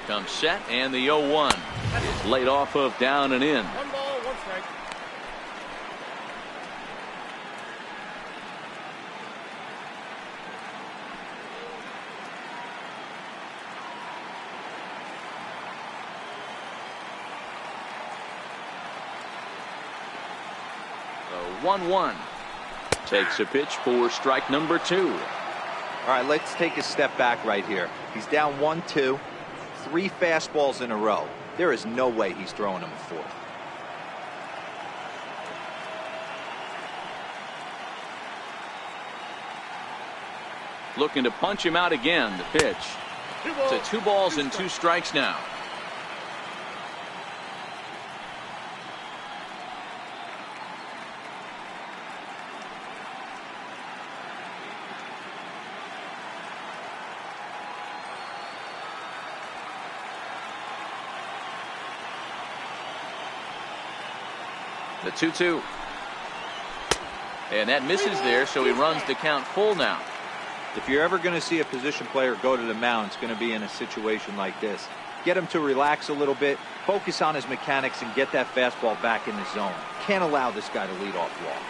Comes set, and the 0-1 is laid off of down and in. 1 ball, 1 strike. The 1-1 takes a pitch for strike number 2. All right, let's take a step back right here. He's down 1-2, 3 fastballs in a row. There is no way he's throwing him a 4th. Looking to punch him out again. The pitch. It's a 2 balls and 2 strikes now. The 2-2. And that misses there, so he runs the count full now. If you're ever going to see a position player go to the mound, it's going to be in a situation like this. Get him to relax a little bit, focus on his mechanics, and get that fastball back in the zone. Can't allow this guy to lead off walk.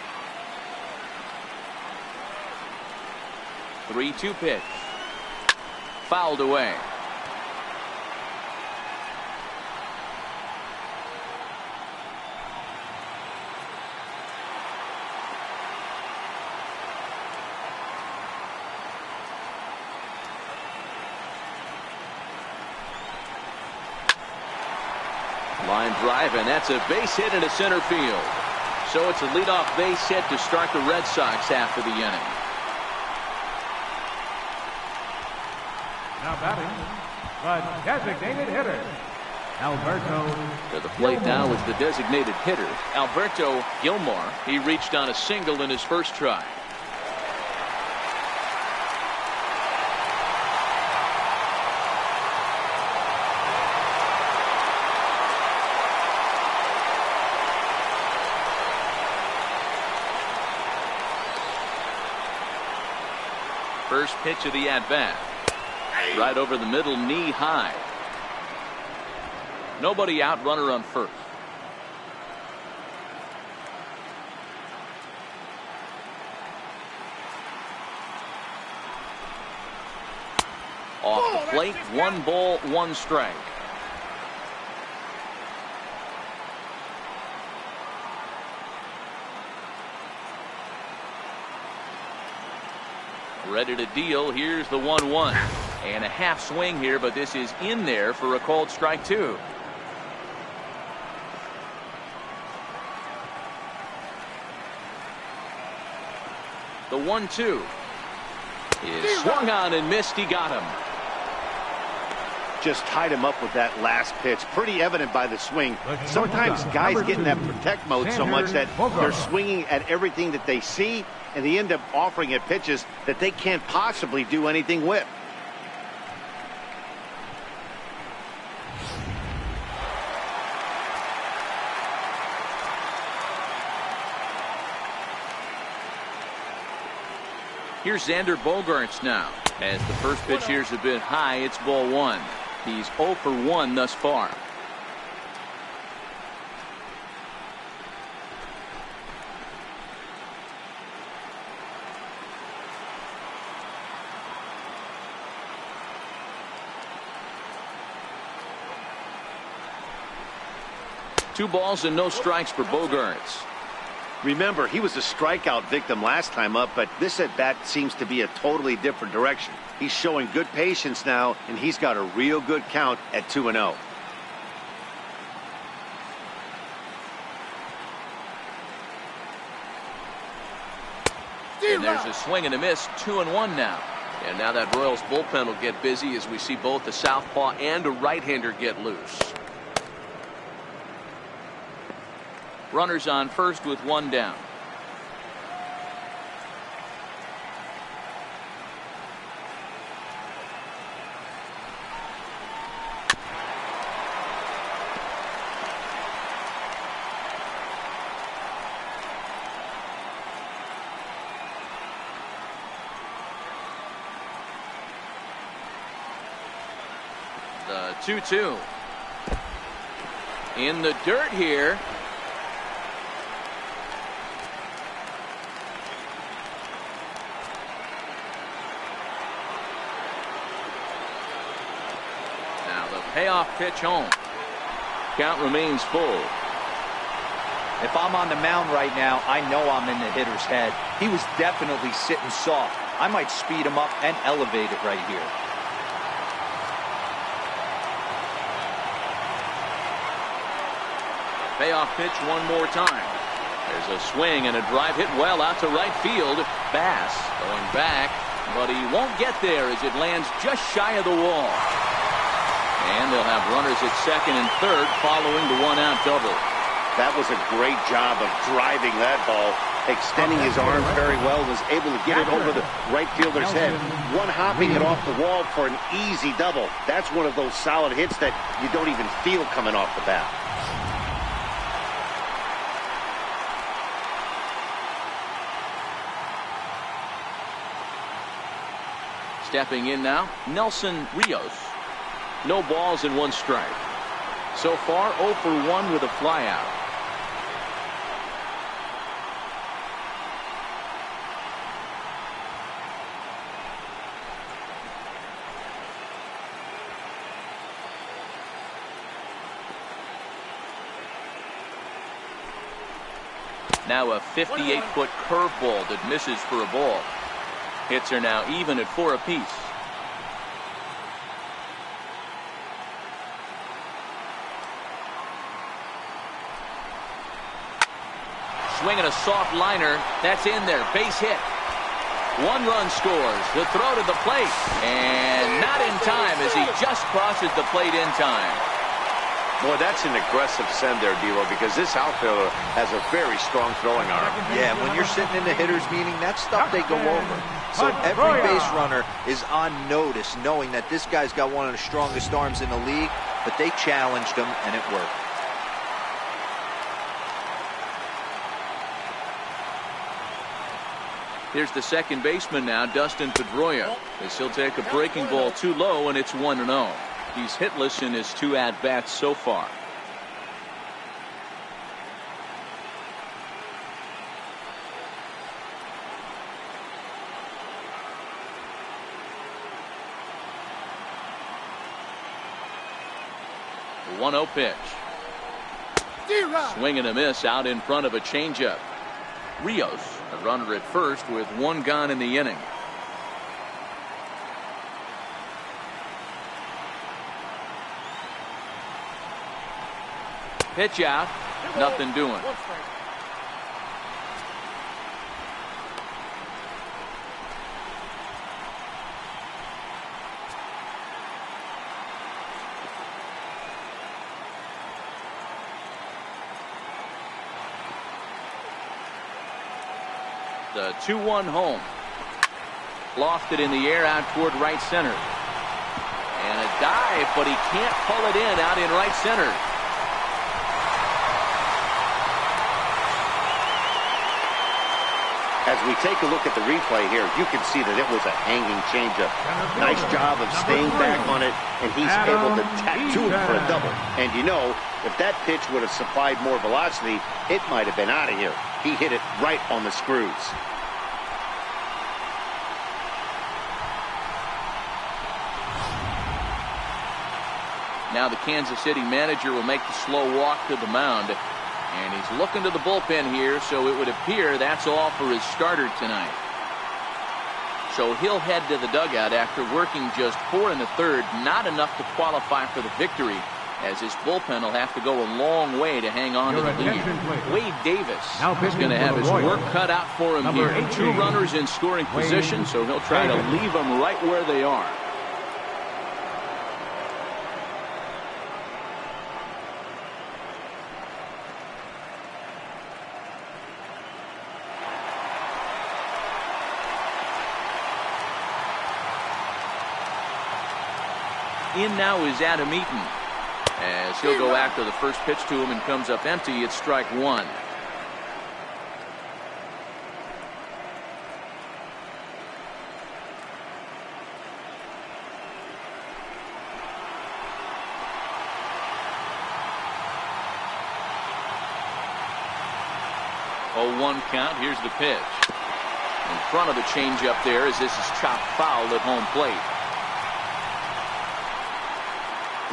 3-2 pitch. Fouled away. Line drive, and that's a base hit into center field. So it's a leadoff base hit to start the Red Sox after the inning. Now batting, the designated hitter, Alberto. To the plate now is the designated hitter, Alberto Gilmore. He reached on a single in his first try. First pitch of the at-bat. Right over the middle, knee high. Nobody out, runner on first. Off the plate, 1 ball, 1 strike. Ready to deal. Here's the 1-1. And a half swing here, but this is in there for a called strike 2. The 1-2 is swung on and missed. He got him. Just tied him up with that last pitch. Pretty evident by the swing. Sometimes guys get in that protect mode so much that they're swinging at everything that they see, and they end up offering it pitches that they can't possibly do anything with. Here's Xander Bogaerts now. As the first pitch here's a bit high, it's ball 1. He's 0 for 1 thus far. Two balls and no strikes for Bogaerts. Remember, he was a strikeout victim last time up, but this at-bat seems to be a totally different direction. He's showing good patience now, and he's got a real good count at 2-0. And there's a swing and a miss, 2-1 now. And now that Royals bullpen will get busy as we see both a southpaw and a right-hander get loose. Runners on first with 1 down. The 2-2. In the dirt here. Payoff pitch home. Count remains full. If I'm on the mound right now, I know I'm in the hitter's head. He was definitely sitting soft. I might speed him up and elevate it right here. Payoff pitch one more time. There's a swing and a drive hit well out to right field. Bass going back, but he won't get there as it lands just shy of the wall. And they'll have runners at second and third following the 1-out double. That was a great job of driving that ball, extending his arms very well, was able to get it over the right fielder's head, one-hopping it off the wall for an easy double. That's one of those solid hits that you don't even feel coming off the bat. Stepping in now, Nelson Rios. No balls and 1 strike. So far 0 for 1 with a flyout. Now a 58-foot curveball that misses for a ball. Hits are now even at 4 apiece. Swinging a soft liner. That's in there. Base hit. 1 run scores. The throw to the plate. And not in time as he just crosses the plate in time. Boy, that's an aggressive send there, D-Lo, because this outfielder has a very strong throwing arm. Yeah, when you're sitting in the hitter's meeting, that's stuff they go over. So every base runner is on notice, knowing that this guy's got one of the strongest arms in the league, but they challenged him, and it worked. Here's the second baseman now, Dustin Pedroia, as he'll take a breaking ball too low, and it's 1-0. He's hitless in his 2 at-bats so far. 1-0 pitch. Swing and a miss out in front of a changeup. Rios, a runner at first with one gone in the inning. Pitch out, nothing doing. The 2-1 home. Lofted in the air out toward right center. And a dive, but he can't pull it in out in right center. As we take a look at the replay here, you can see that it was a hanging changeup. Nice job of staying back on it, and he's able to tattoo it for a double. And you know, if that pitch would have supplied more velocity, it might have been out of here. He hit it right on the screws. Now the Kansas City manager will make the slow walk to the mound. And he's looking to the bullpen here, so it would appear that's all for his starter tonight. So he'll head to the dugout after working just 4 1/3, not enough to qualify for the victory, as his bullpen will have to go a long way to hang on to the lead. Wade Davis is going to have his work cut out for him here. 2 runners in scoring position, so he'll try to leave them right where they are. In now is Adam Eaton, as he'll go after the first pitch to him and comes up empty. It's strike 1. Oh, 1 count. Here's the pitch. In front of the changeup there, as this is chopped foul at home plate.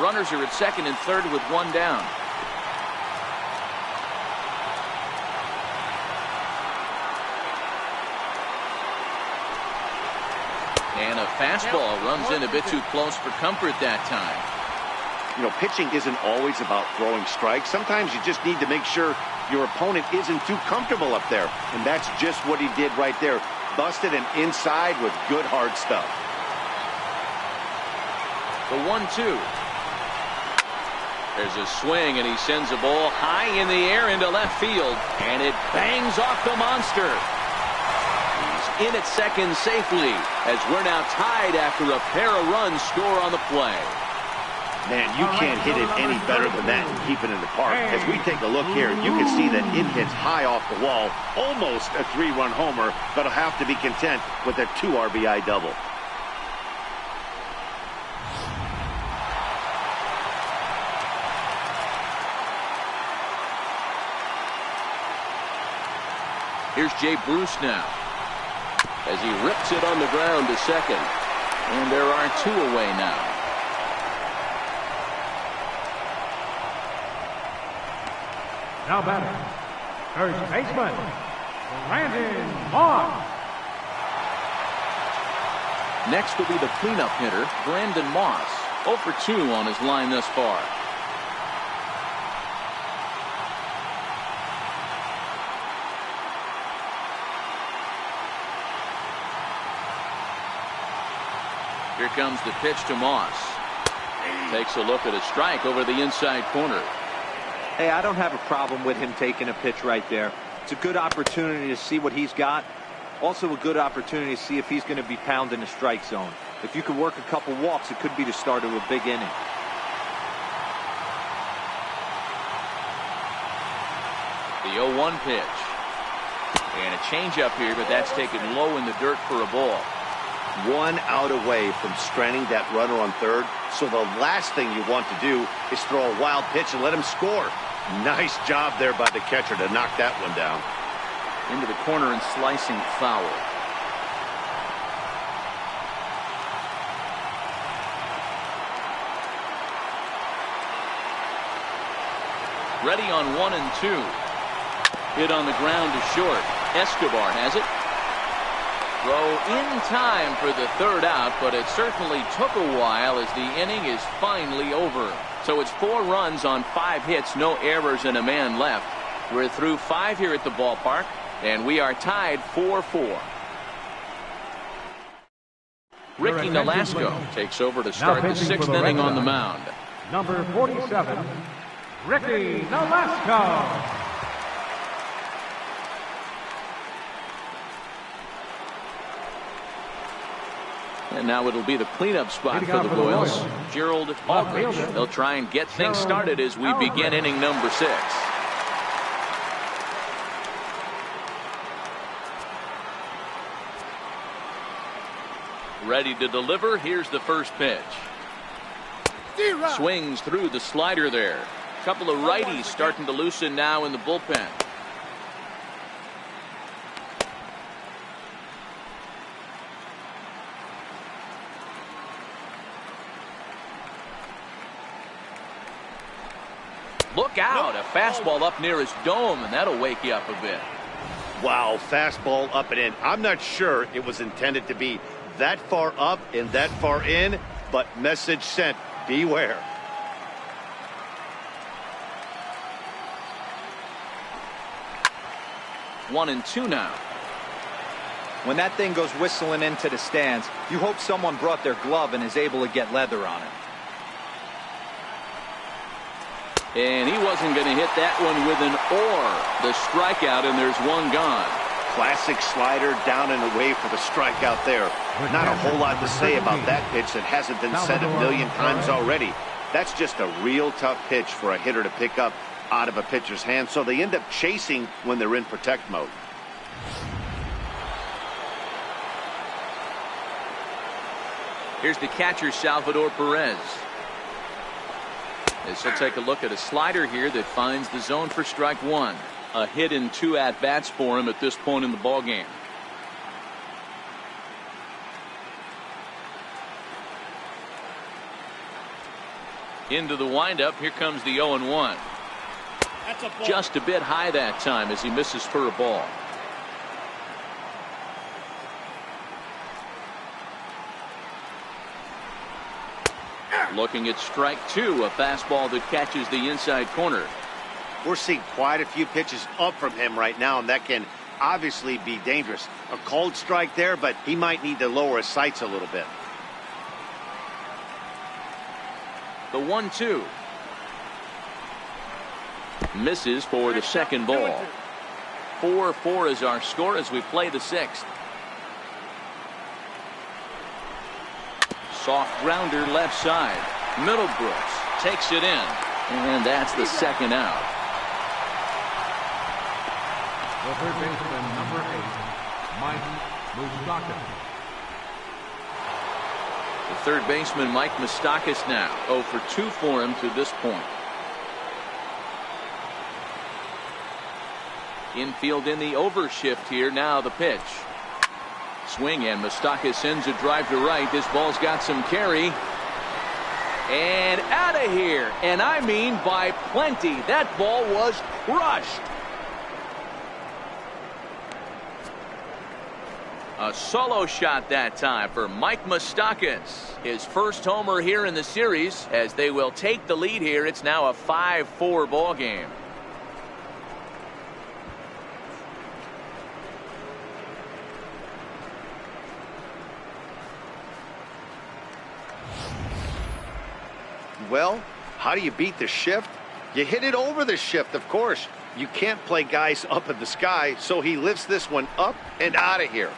Runners are at second and third with 1 down. And a fastball runs in a bit too close for comfort that time. You know, pitching isn't always about throwing strikes. Sometimes you just need to make sure your opponent isn't too comfortable up there. And that's just what he did right there. Busted him inside with good hard stuff. The 1-2. There's a swing, and he sends a ball high in the air into left field, and it bangs off the monster. He's in at second safely, as we're now tied after a pair of runs score on the play. Man, you can't hit it any better than that and keep it in the park. As we take a look here, you can see that it hits high off the wall, almost a 3-run homer, but he'll have to be content with a 2 RBI double. Here's Jay Bruce now, as he rips it on the ground to second. And there are 2 away now. Now batting, first baseman, Brandon Moss. Next will be the cleanup hitter, Brandon Moss. 0 for 2 on his line thus far. Here comes the pitch to Moss. Takes a look at a strike over the inside corner. Hey, I don't have a problem with him taking a pitch right there. It's a good opportunity to see what he's got. Also a good opportunity to see if he's going to be pounding the strike zone. If you could work a couple walks, it could be the start of a big inning. The 0-1 pitch. And a changeup here, but that's taken low in the dirt for a ball. 1 out away from stranding that runner on third. So the last thing you want to do is throw a wild pitch and let him score. Nice job there by the catcher to knock that one down. Into the corner and slicing foul. Ready on 1 and 2. Hit on the ground to short. Escobar has it. Throw in time for the third out, but it certainly took a while as the inning is finally over. So it's 4 runs on 5 hits, no errors, and a man left. We're through 5 here at the ballpark, and we are tied 4-4. Ricky Nolasco takes over to start the 6th inning on the mound. Number 47, Ricky Nolasco. And now it'll be the cleanup spot for the Royals. Gerald Aldrich. They'll try and get things started as we begin inning number 6. Ready to deliver. Here's the first pitch. Swings through the slider there. Couple of righties starting to loosen now in the bullpen. Look out, a fastball up near his dome, and that'll wake you up a bit. Wow, fastball up and in. I'm not sure it was intended to be that far up and that far in, but message sent, beware. One and 2 now. When that thing goes whistling into the stands, you hope someone brought their glove and is able to get leather on it. And he wasn't going to hit that one with an the strikeout, and there's one gone. Classic slider down and away for the strikeout there. Not a whole lot to say about that pitch that hasn't been said a million times already. That's just a real tough pitch for a hitter to pick up out of a pitcher's hand, so they end up chasing when they're in protect mode. Here's the catcher, Salvador Perez. As he'll take a look at a slider here that finds the zone for strike 1. A hit in 2 at-bats for him at this point in the ballgame. Into the windup. Here comes the 0-1. Just a bit high that time as he misses for a ball. Looking at strike 2, a fastball that catches the inside corner. We're seeing quite a few pitches up from him right now, and that can obviously be dangerous. A cold strike there, but he might need to lower his sights a little bit. The 1-2. Misses for the second ball. 4-4 is our score as we play the 6th. Soft grounder left side. Middlebrooks takes it in. And that's the second out. The third baseman, number 8, Mike Moustakas. The third baseman, Mike Moustakas, now 0 for 2 for him to this point. Infield in the overshift here. Now the pitch. Swing, and Moustakas sends a drive to right. This ball's got some carry. And out of here. And I mean by plenty. That ball was crushed. A solo shot that time for Mike Moustakas. His first homer here in the series as they will take the lead here. It's now a 5-4 ball game. Well, how do you beat the shift? You hit it over the shift, of course. You can't play guys up in the sky, so he lifts this one up and out of here.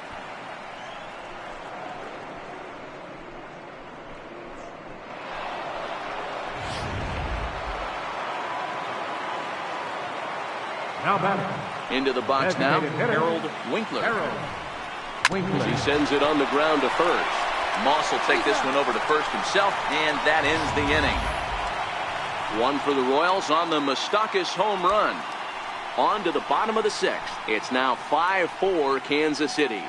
Now batting. Into the box now, Harold Winkler. Winkler. As he sends it on the ground to first. Moss will take this one over to first himself, and that ends the inning. 1 for the Royals on the Moustakas home run. On to the bottom of the 6th. It's now 5-4 Kansas City.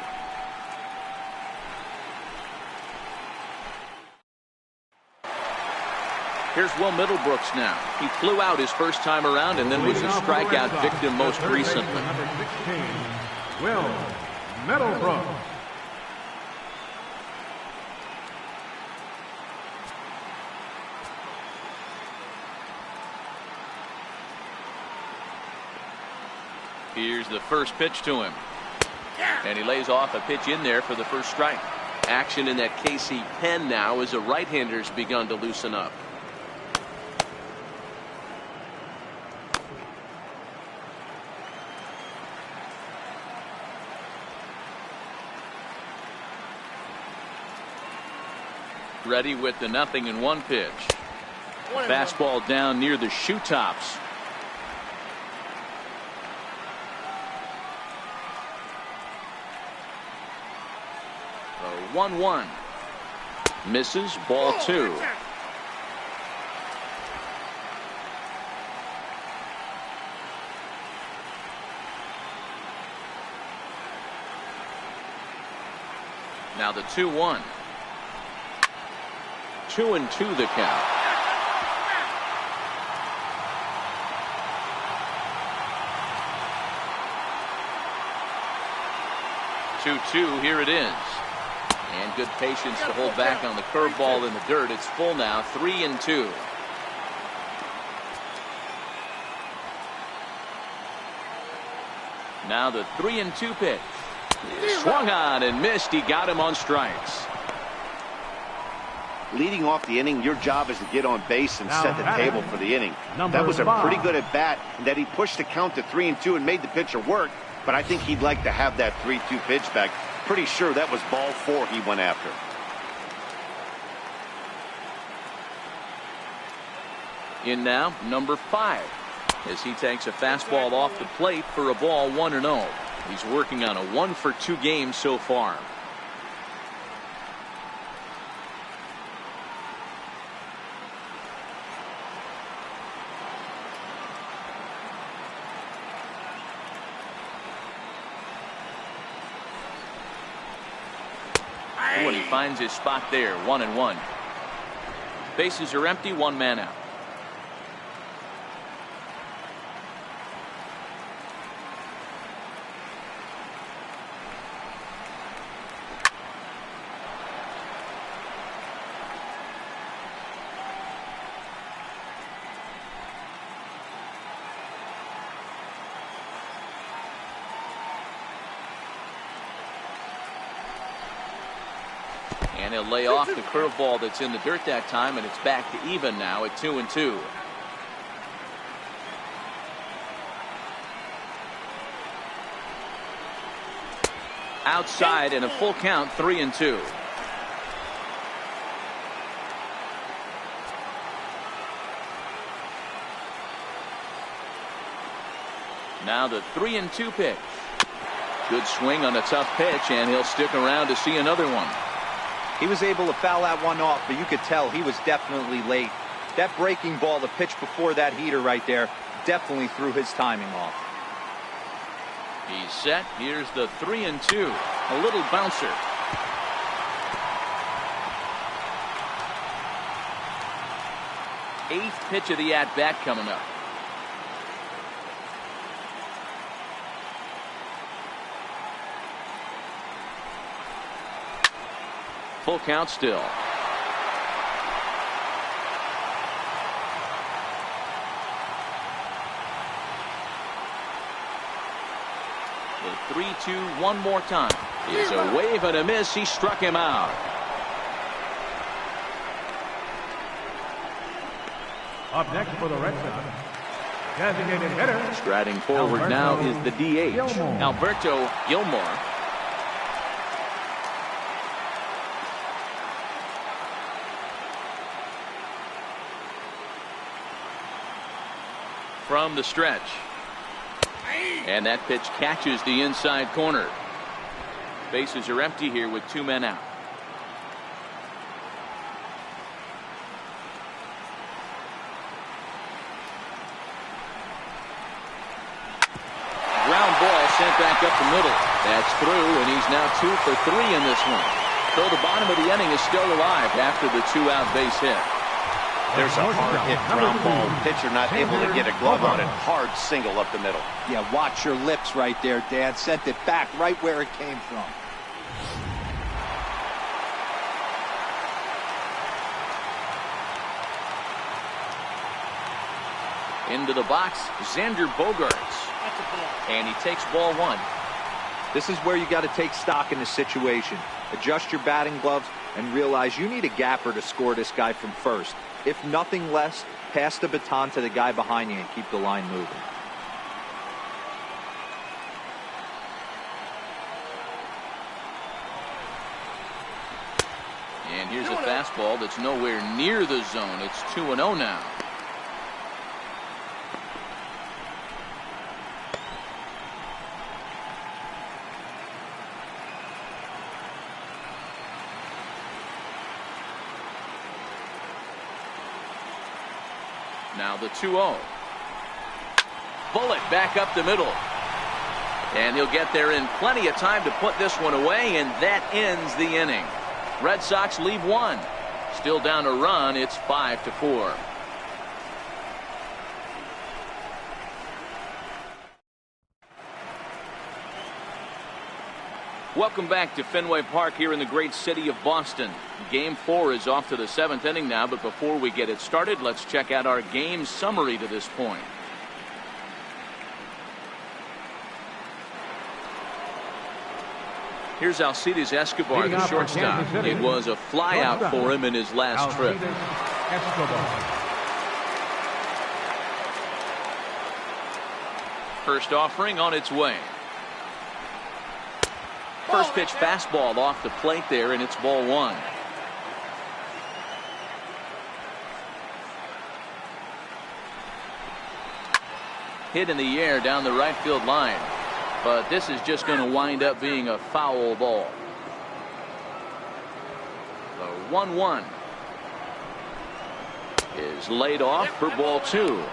Here's Will Middlebrooks now. He flew out his first time around and then was a strikeout victim most recently. Number 16, Will Middlebrooks. Here's the first pitch to him. And he lays off a pitch in there for the first strike. Action in that KC pen now as a right-hander's begun to loosen up. Ready with the 0-1 pitch. Fastball down near the shoe tops. A 1-1. Misses, ball 2. Now the 2-1. 2-2 the count. Here it is. And good patience to hold back on the curveball in the dirt. It's full now, 3-2. Now the 3-2 pitch. Swung on and missed. He got him on strikes. Leading off the inning, your job is to get on base and set the table for the inning. That was a pretty good at bat, that he pushed the count to 3-2 and made the pitcher work. But I think he'd like to have that 3-2 pitch back. Pretty sure that was ball 4 he went after. In now, number 5, as he takes a fastball off the plate for a ball 1-0. He's working on a 1-for-2 game so far. When he finds his spot there, 1-1. Bases are empty, 1 man out. And he'll lay off the curveball that's in the dirt that time, and it's back to even now at 2-2. Outside and a full count, 3-2. Now the 3-2 pitch. Good swing on a tough pitch, and he'll stick around to see another one. He was able to foul that one off, but you could tell he was definitely late. That breaking ball, the pitch before that heater right there, definitely threw his timing off. He's set. Here's the 3-2. A little bouncer. Eighth pitch of the at-bat coming up. Full count still. The 3-2 one more time. It's a wave and a miss. He struck him out. Up next for the Red Sox, designated hitter. Striding forward now is the DH, Alberto Gilmore. From the stretch. And that pitch catches the inside corner. Bases are empty here with 2 men out. Ground ball sent back up the middle. That's through, and he's now 2 for 3 in this one. So the bottom of the inning is still alive after the 2-out base hit. There's a hard-hit ground ball. Pitcher not able to get a glove on it. Hard single up the middle. Yeah, watch your lips right there, Dan. Sent it back right where it came from. Into the box, Xander Bogaerts. And he takes ball one. This is where you got to take stock in the situation. Adjust your batting gloves and realize you need a gapper to score this guy from first. If nothing less, pass the baton to the guy behind you and keep the line moving. And here's a fastball that's nowhere near the zone. It's 2-0 now. Now the 2-0. Bullet back up the middle. And he'll get there in plenty of time to put this one away, and that ends the inning. Red Sox leave one. Still down a run. It's 5-4. Welcome back to Fenway Park here in the great city of Boston. Game 4 is off to the 7th inning now, but before we get it started, let's check out our game summary to this point. Here's Alcides Escobar, the shortstop. It was a flyout for him in his last trip. First offering on its way. First pitch fastball off the plate there, and it's ball one. Hit in the air down the right field line. But this is just going to wind up being a foul ball. The 1-1 is laid off for ball two.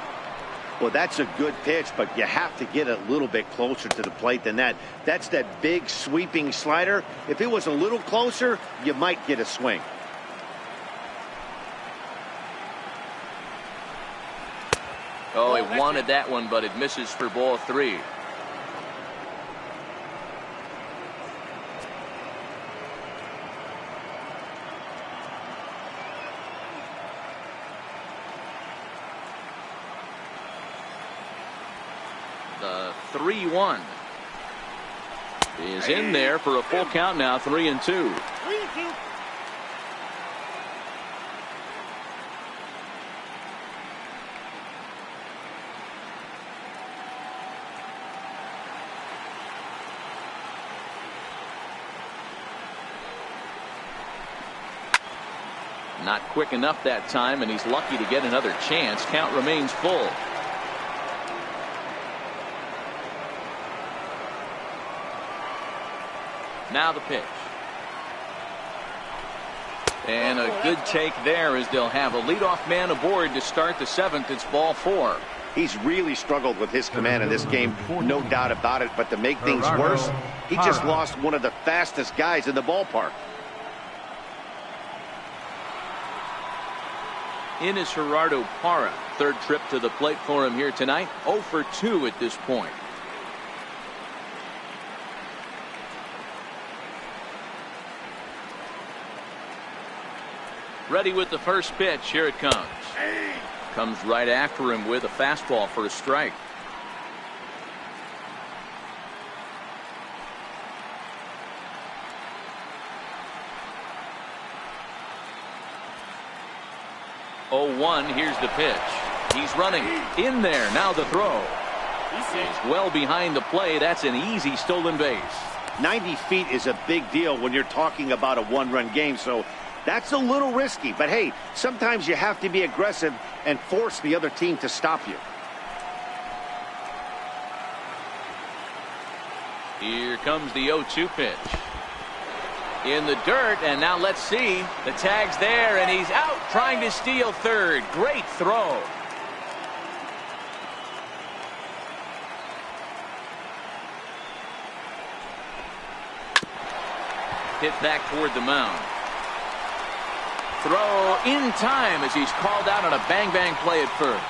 Well, that's a good pitch, but you have to get a little bit closer to the plate than that. That's that big sweeping slider. If it was a little closer, you might get a swing. Oh, he wanted that one, but it misses for ball three. The 3-1 is in there for a full count now, 3-2. Not quick enough that time, and he's lucky to get another chance. Count remains full. Now the pitch. And a good take there as they'll have a leadoff man aboard to start the 7th. It's ball four. He's really struggled with his command in this game, no doubt about it. But to make things worse, he just lost one of the fastest guys in the ballpark. In is Gerardo Parra. Third trip to the plate for him here tonight. 0 for 2 at this point. Ready with the first pitch. Here it comes. Comes right after him with a fastball for a strike. Oh, 1. Here's the pitch. He's running in there. Now the throw. He's well behind the play. That's an easy stolen base. 90 feet is a big deal when you're talking about a one-run game, so that's a little risky. But hey, sometimes you have to be aggressive and force the other team to stop you. Here comes the 0-2 pitch. In the dirt, and now let's see. The tag's there, and he's out trying to steal third. Great throw. Hit back toward the mound. Throw in time as he's called out on a bang-bang play at first.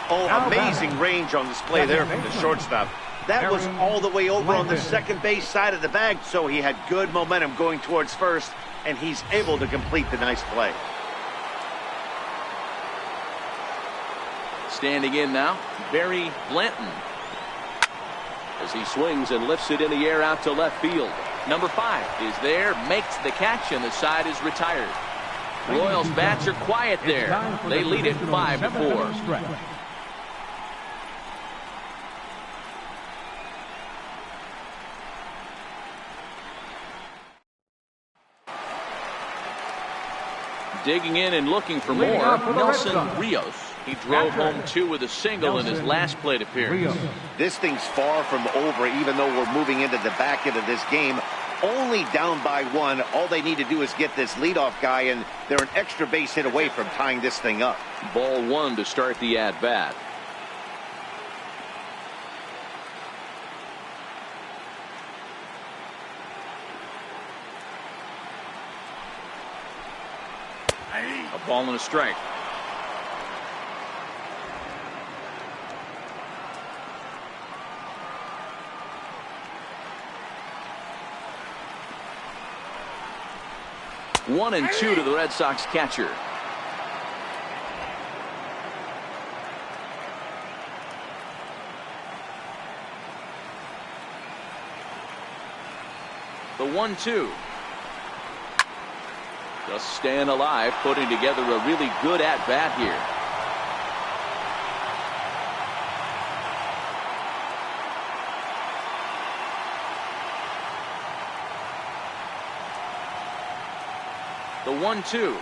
Oh, amazing range on display there from the shortstop. That was all the way over on the second base side of the bag, so he had good momentum going towards first, and he's able to complete the nice play. Standing in now, Barry Blanton. As he swings and lifts it in the air out to left field. Number 5 is there, makes the catch, and the side is retired. Royals bats are quiet there. They lead it 5-4. Digging in and looking for more, Nelson Rios. He drove home 2 with a single in his last plate appearance. This thing's far from over, even though we're moving into the back end of this game. Only down by 1. All they need to do is get this leadoff guy, and they're an extra base hit away from tying this thing up. Ball 1 to start the at-bat. A ball and a strike. One and 2 to the Red Sox catcher. The 1-2. Just staying alive, putting together a really good at-bat here. The 1-2.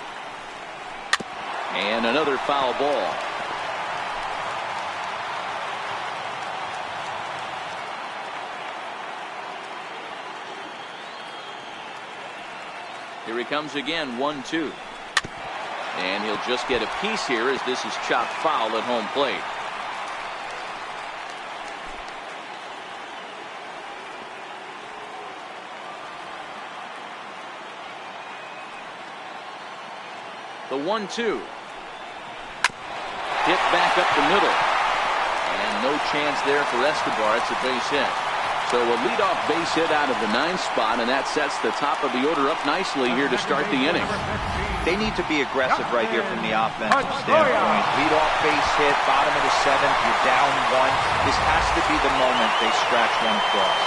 And another foul ball. Here he comes again, 1-2. And he'll just get a piece here as this is chopped foul at home plate. The 1-2. Hit back up the middle. And no chance there for Escobar. It's a base hit. So a leadoff base hit out of the 9th spot, and that sets the top of the order up nicely here to start the inning. They need to be aggressive right here from the offensive standpoint. Leadoff base hit, bottom of the 7th, you're down 1. This has to be the moment they scratch one across.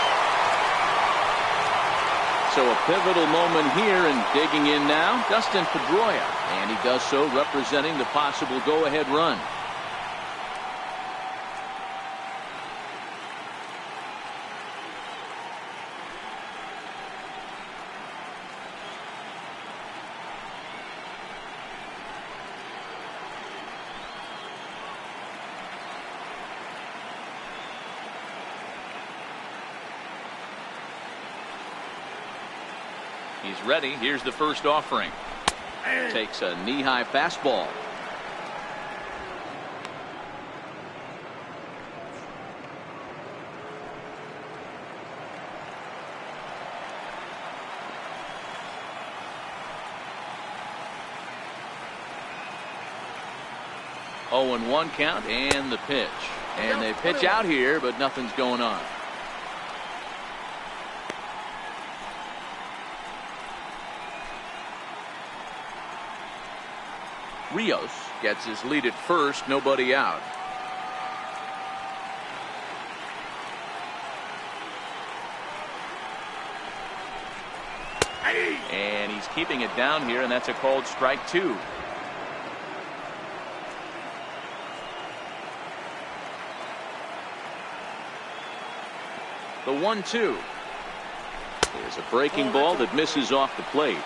So a pivotal moment here, and digging in now, Dustin Pedroia. And he does so representing the possible go-ahead run. He's ready. Here's the first offering. Takes a knee-high fastball. Oh, and 1 count and the pitch. And they pitch out here, but nothing's going on. Rios gets his lead at first, nobody out. And he's keeping it down here, and that's a called strike 2. The 1-2. There's a breaking ball that misses off the plate.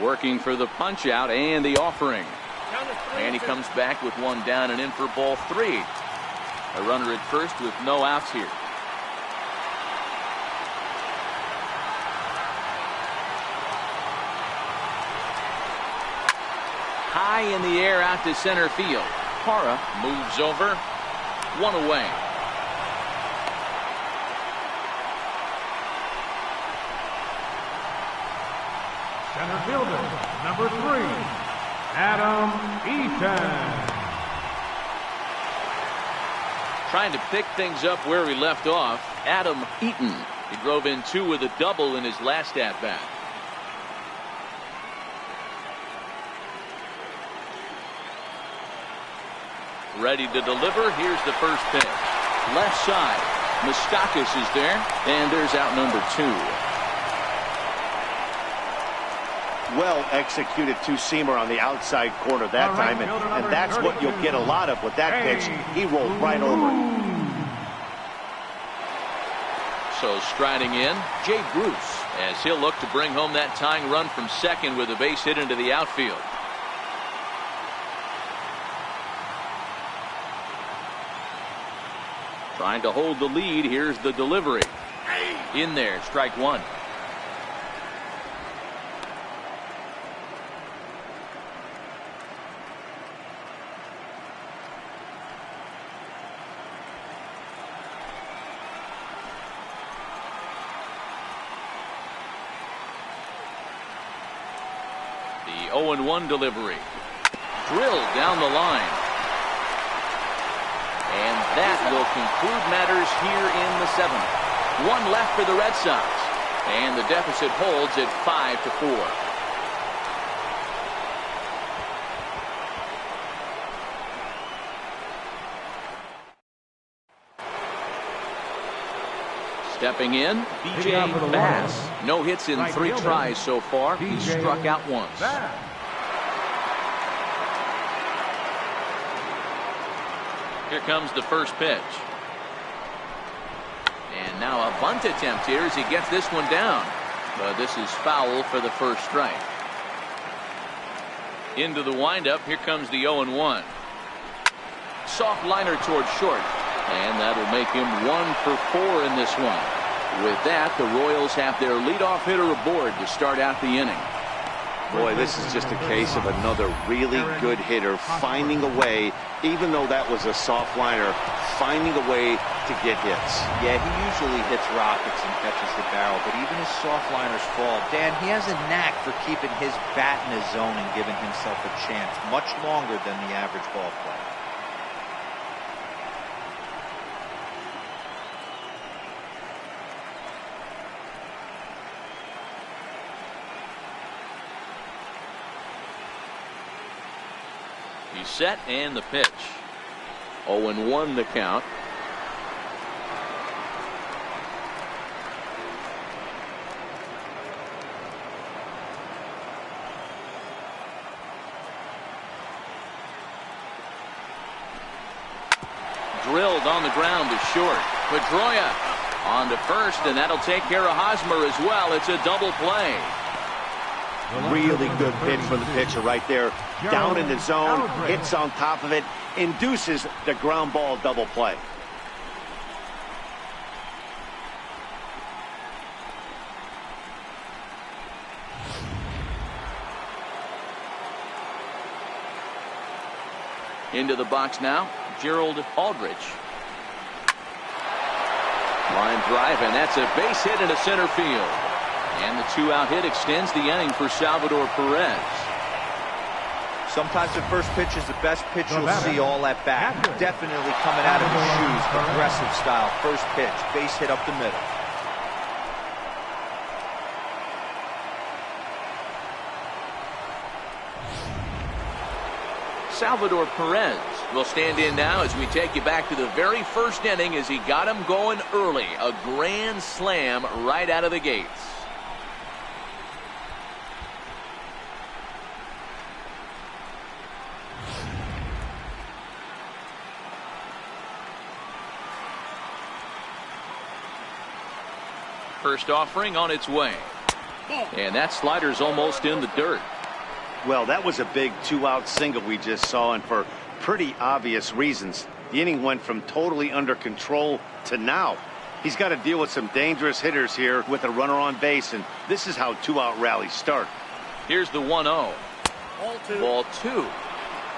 Working for the punch out and the offering. And he comes back with 1 down and in for ball 3. A runner at first with no outs here. High in the air out to center field. Parra moves over. one away. Center fielder, number 3, Adam Eaton. Trying to pick things up where he left off, Adam Eaton. He drove in 2 with a double in his last at-bat. Ready to deliver. Here's the first pitch. Left side. Moustakas is there, and there's out number 2. Well executed two-seamer on the outside corner that time, and that's what you'll get a lot of with that pitch. He rolled right over it. So striding in, Jay Bruce, as he'll look to bring home that tying run from second with a base hit into the outfield. Trying to hold the lead. Here's the delivery. In there, strike 1. The 0-1 delivery. Drilled down the line. And that will conclude matters here in the 7th. 1 left for the Red Sox. And the deficit holds at 5-4. Stepping in, B.J. Bass. No hits in 3 tries so far. He struck out once. Here comes the first pitch. And now a bunt attempt here as he gets this one down. But this is foul for the first strike. Into the windup. Here comes the 0-1. Soft liner towards short. And that'll make him 1 for 4 in this one. With that, the Royals have their leadoff hitter aboard to start out the inning. Boy, this is just a case of another really good hitter finding a way, even though that was a soft liner, finding a way to get hits. Yeah, he usually hits rockets and catches the barrel, but even his soft liners fall. Dan, he has a knack for keeping his bat in his zone and giving himself a chance much longer than the average ball player. He's set and the pitch. 0-1 the count. Drilled on the ground to short. Pedroia on to first, and that'll take care of Hosmer as well. It's a double play. Really good pitch for the pitcher right there. Down in the zone, hits on top of it, induces the ground ball double play. Into the box now, Gerald Aldrich. Line drive, and that's a base hit into center field. And the 2-out hit extends the inning for Salvador Perez. Sometimes the first pitch is the best pitch you'll see all at bat. Definitely coming out of his shoes, aggressive style. First pitch, base hit up the middle. Salvador Perez will stand in now as we take you back to the very first inning as he got him going early. A grand slam right out of the gates. First offering on its way. And that slider's almost in the dirt. Well, that was a big 2-out single we just saw, and for pretty obvious reasons. The inning went from totally under control to now. He's got to deal with some dangerous hitters here with a runner on base, and this is how 2-out rallies start. Here's the 1-0. Ball 2.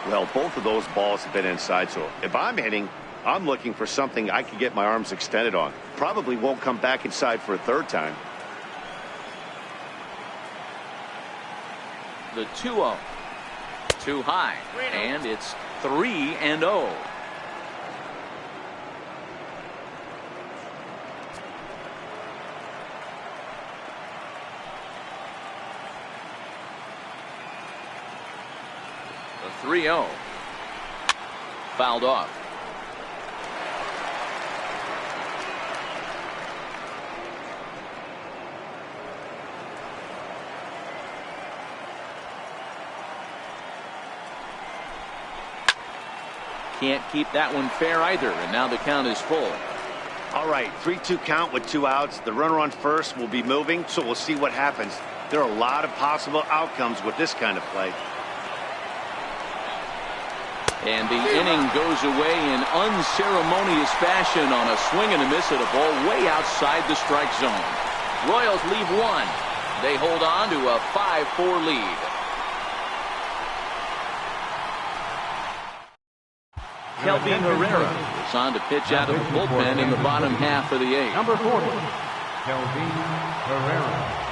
Well, both of those balls have been inside, so if I'm hitting, I'm looking for something I can get my arms extended on. Probably won't come back inside for a third time. The 2-0. Too high. And it's 3-0. The 3-0. Fouled off. Can't keep that one fair either, and now the count is full. All right, 3-2 count with 2 outs. The runner on first will be moving, so we'll see what happens. There are a lot of possible outcomes with this kind of play. And the inning goes away in unceremonious fashion on a swing and a miss at a ball way outside the strike zone. Royals leave one. They hold on to a 5-4 lead. Kelvin Herrera is on to pitch out of the bullpen in the bottom half of the 8th. Number 40, Kelvin Herrera.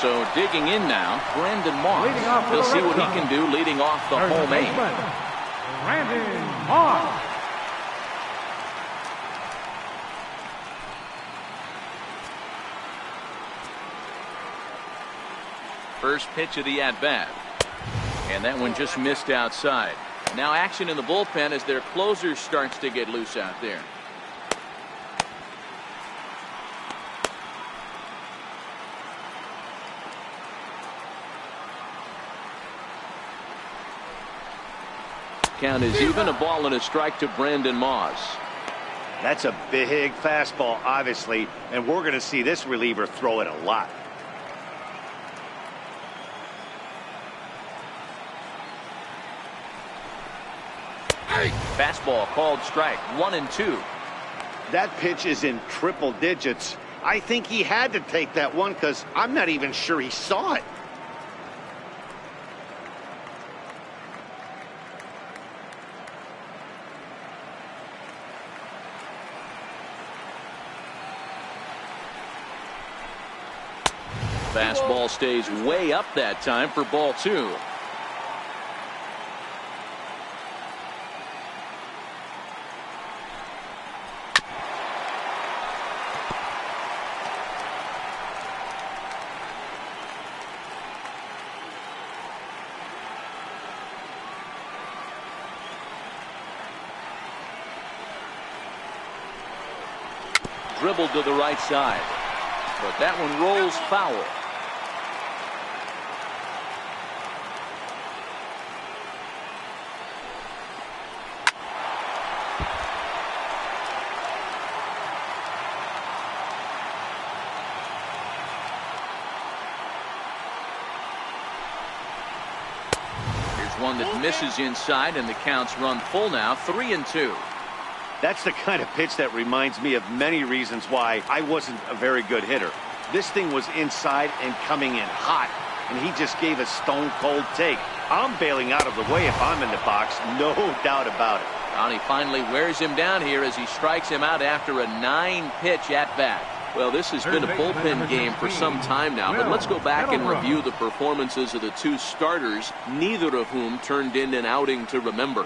So digging in now, Brandon Moss. We'll see what he can do leading off the home 8th. Brandon Moss. First pitch of the at-bat. And that one just missed outside. Now action in the bullpen as their closer starts to get loose out there. Count is even. A ball and a strike to Brandon Moss. That's a big fastball, obviously, and we're going to see this reliever throw it a lot. Fastball called strike. 1-2. That pitch is in triple digits. I think he had to take that one because I'm not even sure he saw it. Fastball stays way up that time for ball 2. Dribbled to the right side, but that one rolls foul. Here's one that misses inside, and the count's run full now. 3-2. That's the kind of pitch that reminds me of many reasons why I wasn't a very good hitter. This thing was inside and coming in hot, and he just gave a stone-cold take. I'm bailing out of the way if I'm in the box, no doubt about it. And he finally wears him down here as he strikes him out after a 9-pitch at-bat. Well, this has been a bullpen game for some time now, but let's go back and review the performances of the two starters, neither of whom turned in an outing to remember.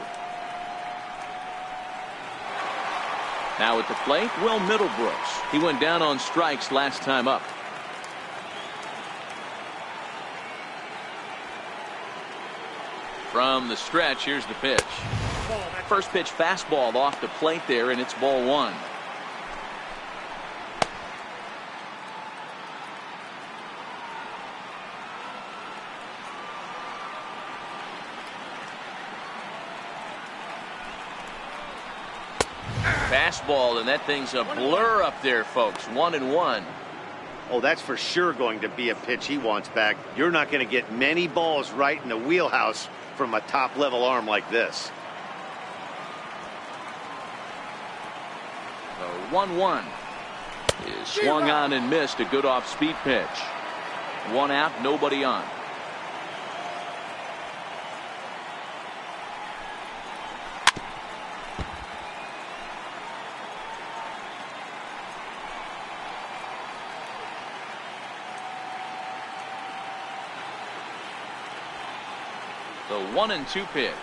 Now at the plate, Will Middlebrooks. He went down on strikes last time up. From the stretch, here's the pitch. First pitch fastball off the plate there, and it's ball 1. Fastball, and that thing's a blur up there, folks. 1-1. Oh, that's for sure going to be a pitch he wants back. You're not going to get many balls right in the wheelhouse from a top-level arm like this. The 1-1 is swung on and missed. A good off-speed pitch. 1 out, nobody on. The 1-2 pitch.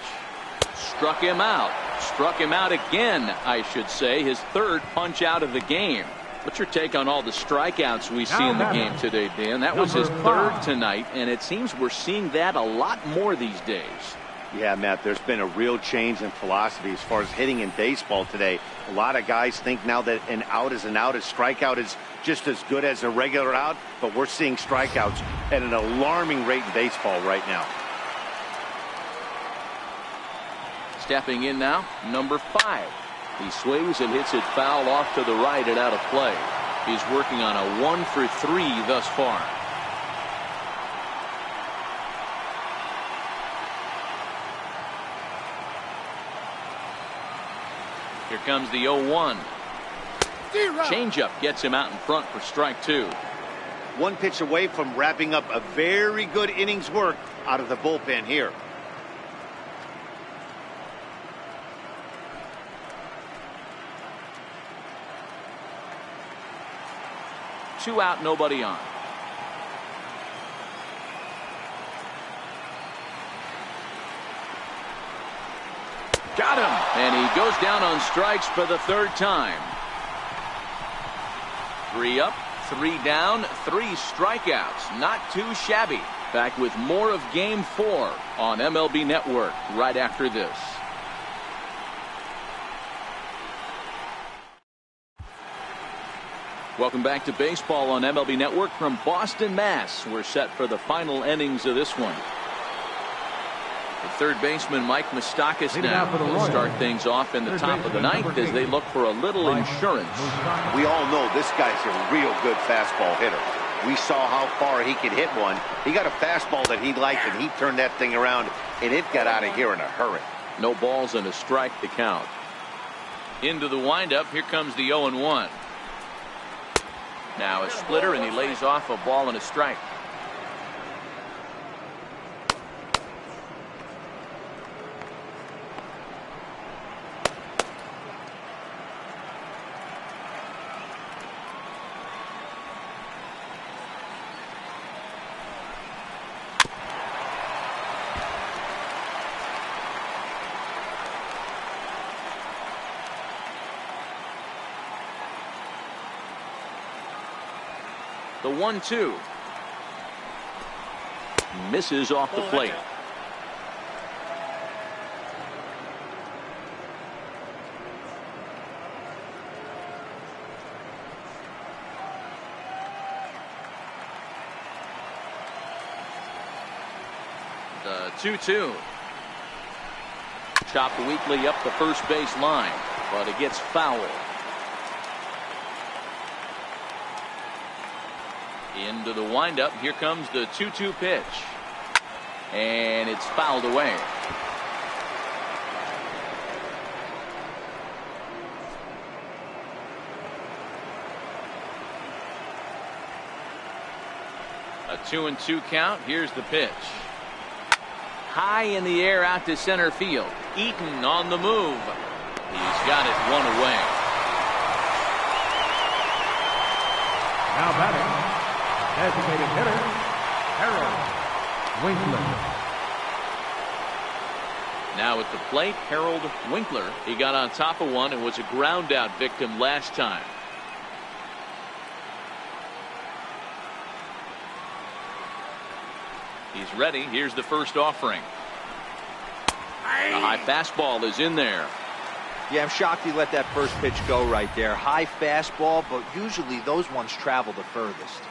Struck him out. Struck him out again, I should say. His third punch out of the game. What's your take on all the strikeouts we see in the game today, Dan? That was his third tonight, and it seems we're seeing that a lot more these days. Yeah, Matt, there's been a real change in philosophy as far as hitting in baseball today. A lot of guys think now that an out is an out. A strikeout is just as good as a regular out, but we're seeing strikeouts at an alarming rate in baseball right now. Stepping in now, number 5. He swings and hits it foul off to the right and out of play. He's working on a 1 for 3 thus far. Here comes the 0-1. Changeup gets him out in front for strike 2. One pitch away from wrapping up a very good innings work out of the bullpen here. 2 out, nobody on. Got him, and he goes down on strikes for the 3rd time. 3 up, 3 down, 3 strikeouts. Not too shabby. Back with more of Game 4 on MLB Network right after this. Welcome back to baseball on MLB Network from Boston, Mass. We're set for the final innings of this one. The third baseman, Mike Moustakas, now will start things off in the top of the 9th as they look for a little insurance. We all know this guy's a real good fastball hitter. We saw how far he could hit one. He got a fastball that he liked, and he turned that thing around, and it got out of here in a hurry. No balls and a strike to count. Into the windup, here comes the 0-1. Now a splitter, and he lays off a ball and a strike. The 1-2 misses off the plate. The 2-2 chopped weakly up the first base line, but it gets foul. Into the windup, here comes the 2-2 pitch, and it's fouled away. A 2-2 count. Here's the pitch. High in the air out to center field. Eaton on the move. He's got it 1 away. Now batting, designated hitter, Harold Winkler. Now at the plate, Harold Winkler. He got on top of one and was a ground out victim last time. He's ready. Here's the first offering. The high fastball is in there. Yeah, I'm shocked he let that first pitch go right there. High fastball, but usually those ones travel the furthest.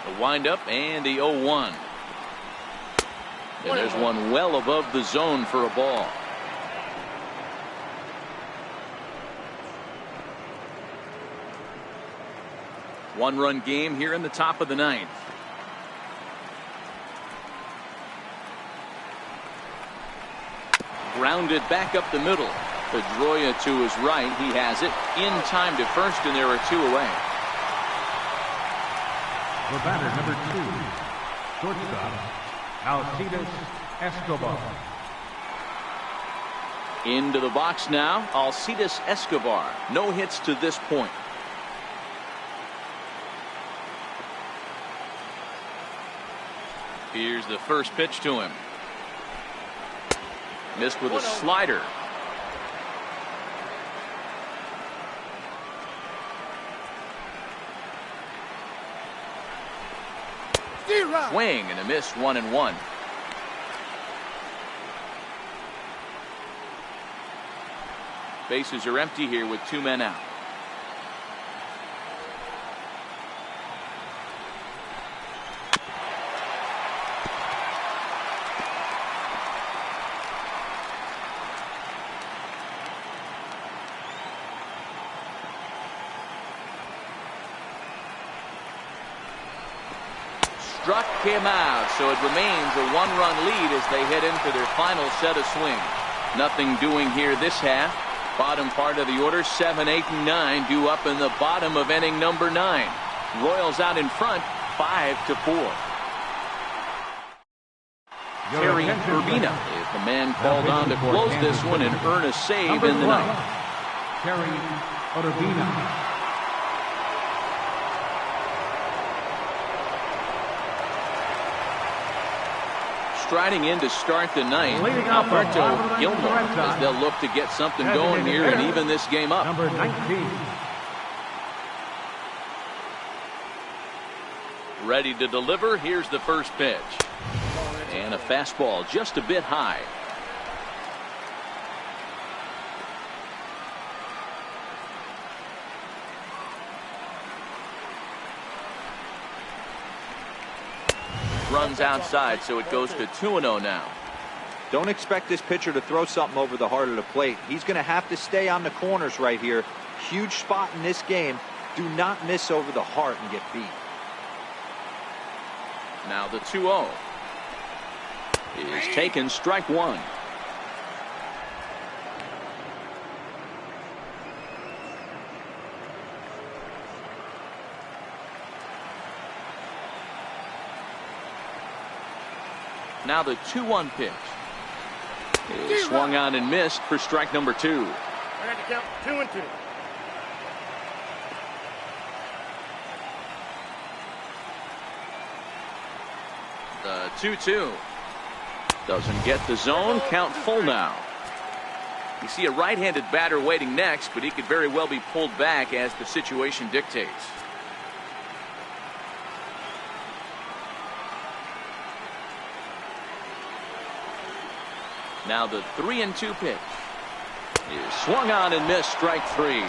The windup and the 0-1. And there's one well above the zone for a ball. One-run game here in the top of the 9th. Grounded back up the middle. Pedroia to his right. He has it in time to first, and there are 2 away. The batter, number 2, shortstop, ALDS Escobar. Into the box now, ALDS Escobar. No hits to this point. Here's the first pitch to him. Missed with a slider. Swing and a miss, 1-1. Bases are empty here with 2 men out. Struck him out, so it remains a 1-run lead as they head into their final set of swings. Nothing doing here this half. Bottom part of the order, 7, 8, and 9 due up in the bottom of inning number 9. Royals out in front, 5-4. Terry Urbina is the man called on to close this one and earn a save in the ninth. Terry Urbina. Striding in to start the ninth, Alberto Gilmore, as they'll look to get something going here and even this game up. Number 19. Ready to deliver. Here's the first pitch. And a fastball just a bit high. Runs outside, so it goes to 2-0 now. Don't expect this pitcher to throw something over the heart of the plate. He's going to have to stay on the corners right here. Huge spot in this game. Do not miss over the heart and get beat. Now the 2-0 is taken, strike one. Now the 2-1 pitch is swung on and missed for strike number 2. I had to count 2 and 2. The 2-2 doesn't get the zone. Count full now. You see a right-handed batter waiting next, but he could very well be pulled back as the situation dictates. Now the 3-2 pitch is swung on and missed, strike 3.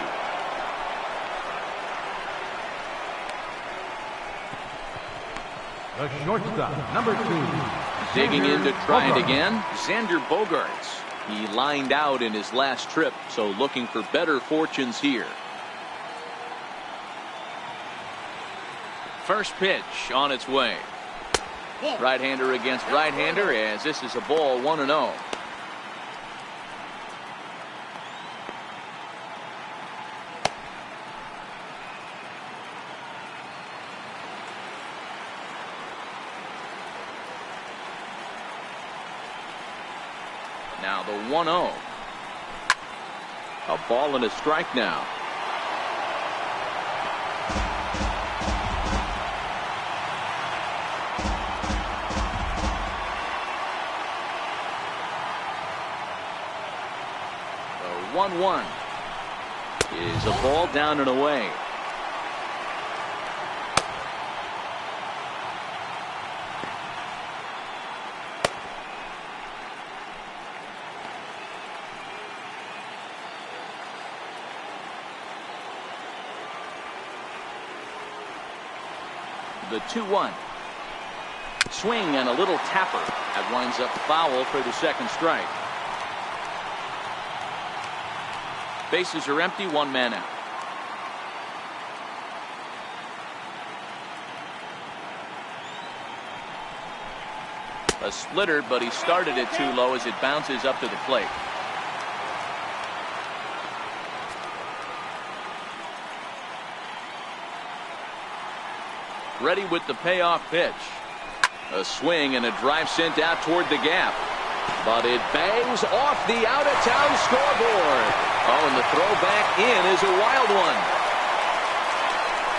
The shortstop, number 2. Digging in to try it again, Xander Bogaerts. He lined out in his last trip, so looking for better fortunes here. First pitch on its way. Right-hander against right-hander, as this is a ball, 1-0. Now the 1-0. A ball and a strike now. The 1-1 is a ball down and away. The 2-1 swing and a little tapper that winds up foul for the second strike. Bases are empty, 1 man out. A splitter, but he started it too low as it bounces up to the plate. Ready with the payoff pitch. A swing and a drive sent out toward the gap. But it bangs off the out-of-town scoreboard. Oh, and the throw back in is a wild one.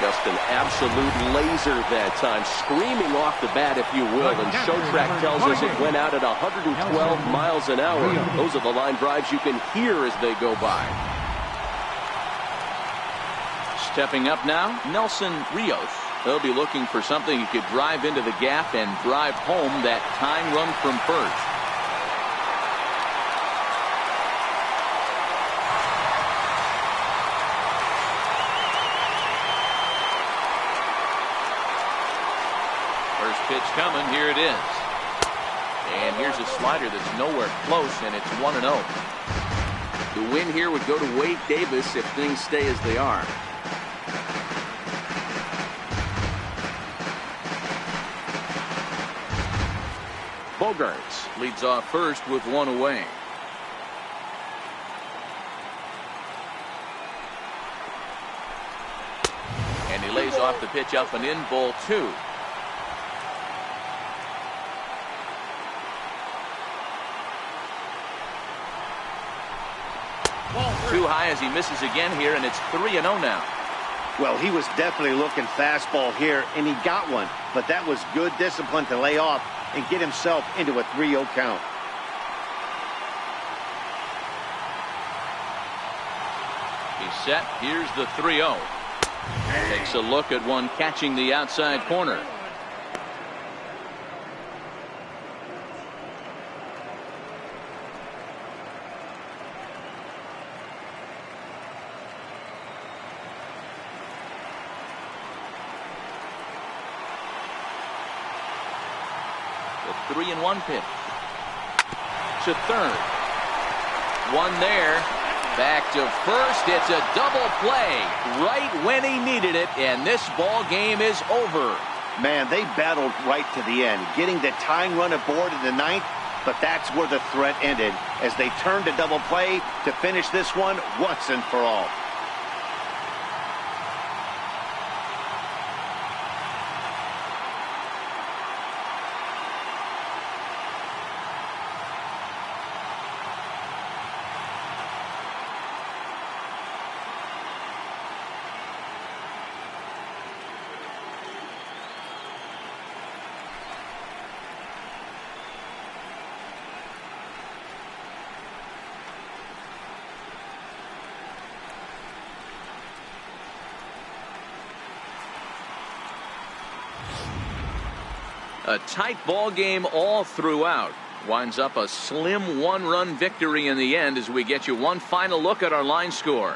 Just an absolute laser that time, screaming off the bat, if you will. And Show Track tells us it went out at 112 miles an hour. Those are the line drives you can hear as they go by. Stepping up now, Nelson Rios. He'll be looking for something he could drive into the gap and drive home that tying run from first. First pitch coming, here it is. And here's a slider that's nowhere close, and it's 1-0. The win here would go to Wade Davis if things stay as they are. Bogarts leads off first with one away. And he lays off the pitch up and in, ball 2. Too high as he misses again here, and it's 3-0 now. Well, he was definitely looking fastball here, and he got one. But that was good discipline to lay off and get himself into a 3-0 count. He's set. Here's the 3-0. Takes a look at one catching the outside corner. The 3-1 pitch to third. One there. Back to first. It's a double play right when he needed it, and this ball game is over. Man, they battled right to the end, getting the tying run aboard in the 9th, but that's where the threat ended as they turned to double play to finish this one once and for all. A tight ball game all throughout. Winds up a slim one-run victory in the end as we get you one final look at our line score.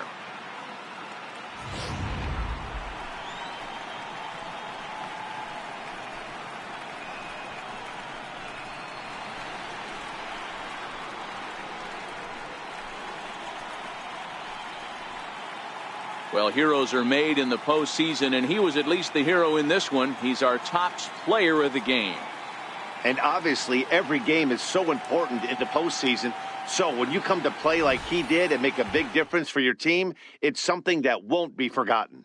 Well, heroes are made in the postseason, and he was at least the hero in this one. He's our top player of the game. And obviously, every game is so important in the postseason. So when you come to play like he did and make a big difference for your team, it's something that won't be forgotten.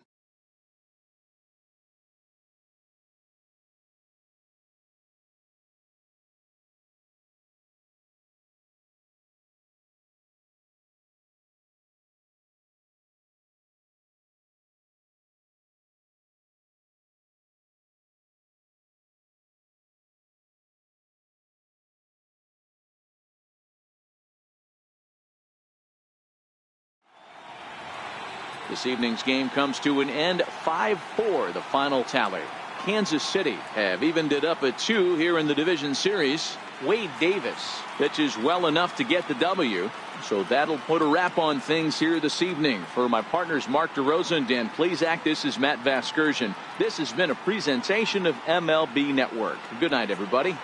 This evening's game comes to an end 5-4, the final tally. Kansas City have evened it up at 2 here in the division series. Wade Davis pitches well enough to get the W, so that'll put a wrap on things here this evening. For my partners Mark DeRosa and Dan Plesac, this is Matt Vasgersian. This has been a presentation of MLB Network. Good night, everybody.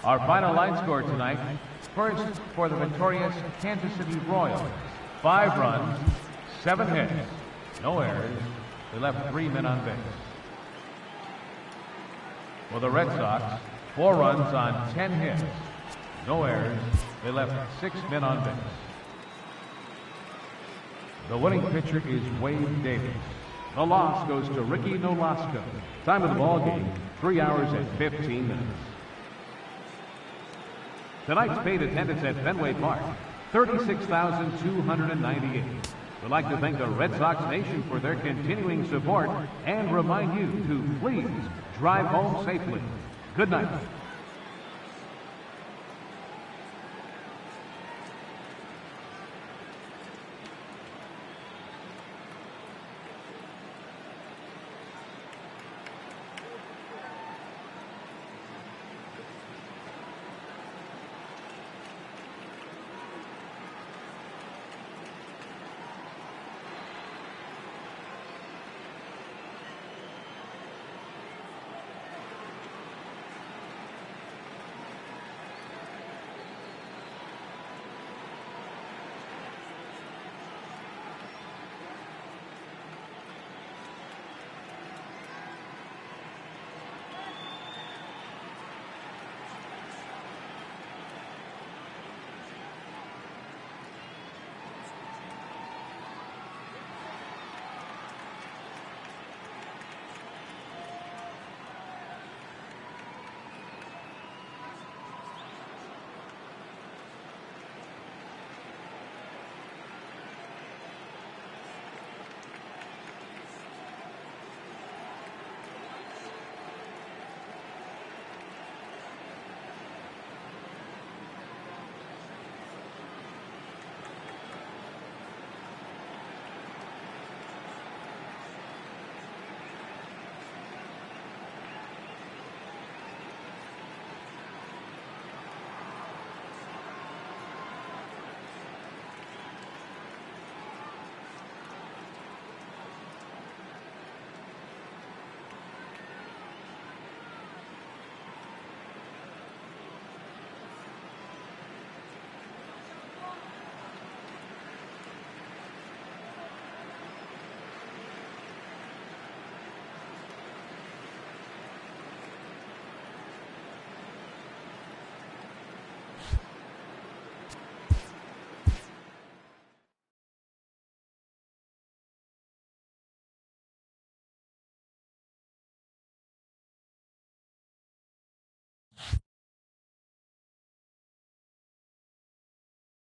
Our final line score tonight. First, for the victorious Kansas City Royals, 5 runs, 7 hits, no errors. They left 3 men on base. For the Red Sox, 4 runs on 10 hits, no errors. They left 6 men on base. The winning pitcher is Wade Davis. The loss goes to Ricky Nolasco. Time of the ball game, 3 hours and 15 minutes. Tonight's paid attendance at Fenway Park, 36,298. We'd like to thank the Red Sox Nation for their continuing support and remind you to please drive home safely. Good night.